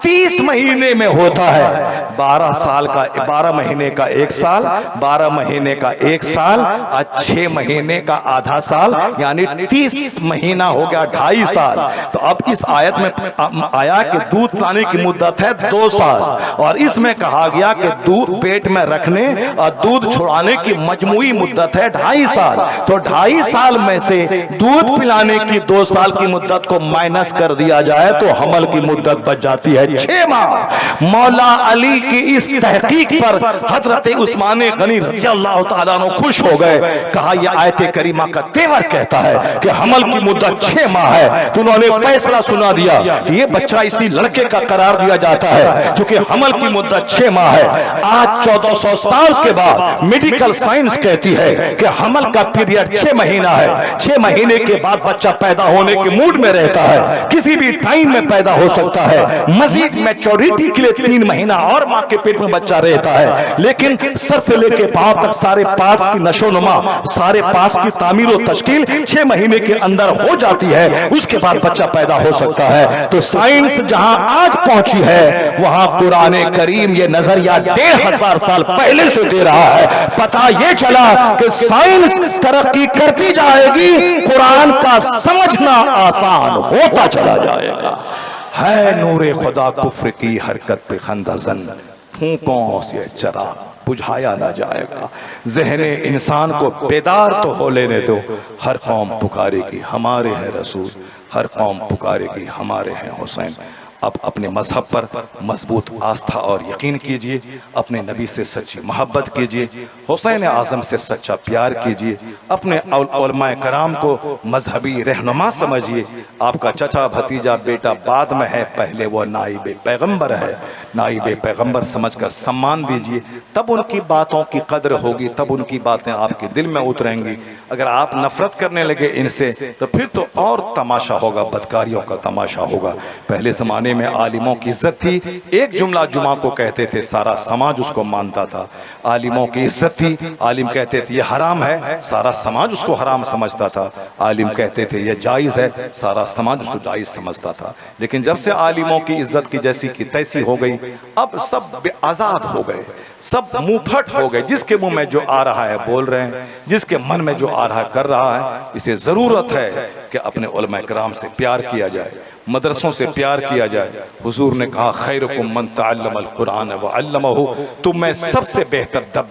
30 महीने में होता है। 12 साल का 12 महीने का 1 साल, 12 महीने का 1 साल और 6 महीने का आधा साल, यानी 30 महीना हो गया 2.5 साल। तो अब इस आयत में आया कि दूध पिलाने की मुद्दत है 2 साल, और इसमें कहा गया कि दूध पेट में रखने और दूध छुड़ाने की मजमूई मुद्दत है 2.5 साल। तो 2.5 साल में से दूध पिलाने की 2 साल की मुद्दत को माइनस कर दिया जाए तो हमल की मुद्दत बच जाती है 6 माह। मौला अली की इस तहकीक पर हजरत उस्मान गनी रज़ियल्लाहु ताला अन्हु खुश हो गए। कहा यह आयत करीमा का तेवर कहता है कि हमल की मुद्दत 6 माह है। तो उन्होंने फैसला सुना दिया कि ये बच्चा इसी लड़के का करार दिया जाता है क्योंकि हमल की मुद्दत 6 माह है। आज 1400 साल के बाद मेडिकल साइंस कहती है कि हमल का पीरियड 6 महीना है। 6 महीने के बाद बच्चा पैदा होने के मूड में रहता है, किसी भी टाइम में पैदा हो सकता है। मजीद मैच्योरिटी के लिए 3 महीना और मां के पेट में बच्चा रहता है, लेकिन सर से लेकर पांव तक सारे पार्ट्स की नशोनुमा, सारे पार्ट्स की तामीर और तश्कील 6 महीने के अंदर हो जाती है। उसके बाद बच्चा पैदा हो सकता है। तो साइंस जहां आज पहुंची है वहां कुरान करीम ये नजरिया 1500 साल पहले से दे रहा है। पता ये चला कि साइंस तरक्की करती जाएगी, कुरान का समझना आसान होता चला जाएगा। है नूरे खुदा कुफ्र की हरकत पे खंदजन, फूंकों से चराग बुझाया ना जाएगा। ज़हने इंसान को बेदार तो हो लेने दो, हर कौम पुकारेगी हमारे हैं रसूल, हर कौम पुकारेगी हमारे हैं हुसैन। अब अपने मजहब पर मजबूत आस्था और यकीन कीजिए, अपने नबी से सच्ची मोहब्बत कीजिए, हुसैन आज़म से सच्चा प्यार कीजिए, अपने उलमाए कराम को मजहबी रहनुमा समझिए। आपका चचा भतीजा बेटा बाद में है, पहले वो नाइब पैगंबर है। नाइब पैगंबर समझकर सम्मान दीजिए, तब उनकी बातों की कदर होगी, तब उनकी बातें आपके दिल में उतरेंगी। अगर आप नफरत करने लगे इनसे तो फिर तो और तमाशा होगा, बदकारियों का तमाशा होगा। पहले ज़माने में आलिमों की इज्जत थी, एक जुमला जुमा को कहते थे सारा समाज उसको मानता था। आलिमों की इज्जत थी, आलिम कहते थे ये हराम है, सारा समाज उसको हराम समझता था। आलिम कहते थे ये जायज़ है, सारा समाज उसको जायज़ समझता था। लेकिन जब से आलिमों की इज्जत की जैसी की तैसी हो गई, अब सब आजाद हो गए, सब मुंहफट हो गए। जिसके मुंह में जो आ रहा है बोल रहे हैं, जिसके मन में जो आ रहा है कर रहा है। इसे जरूरत है कि अपने उलमा किराम से प्यार किया जाए, मदरसों से प्यार किया जाए। हुजूर ने कहा खैरुकुम मन तअल्लमल कुरान व अल्लमहु, तुम में सबसे बेहतर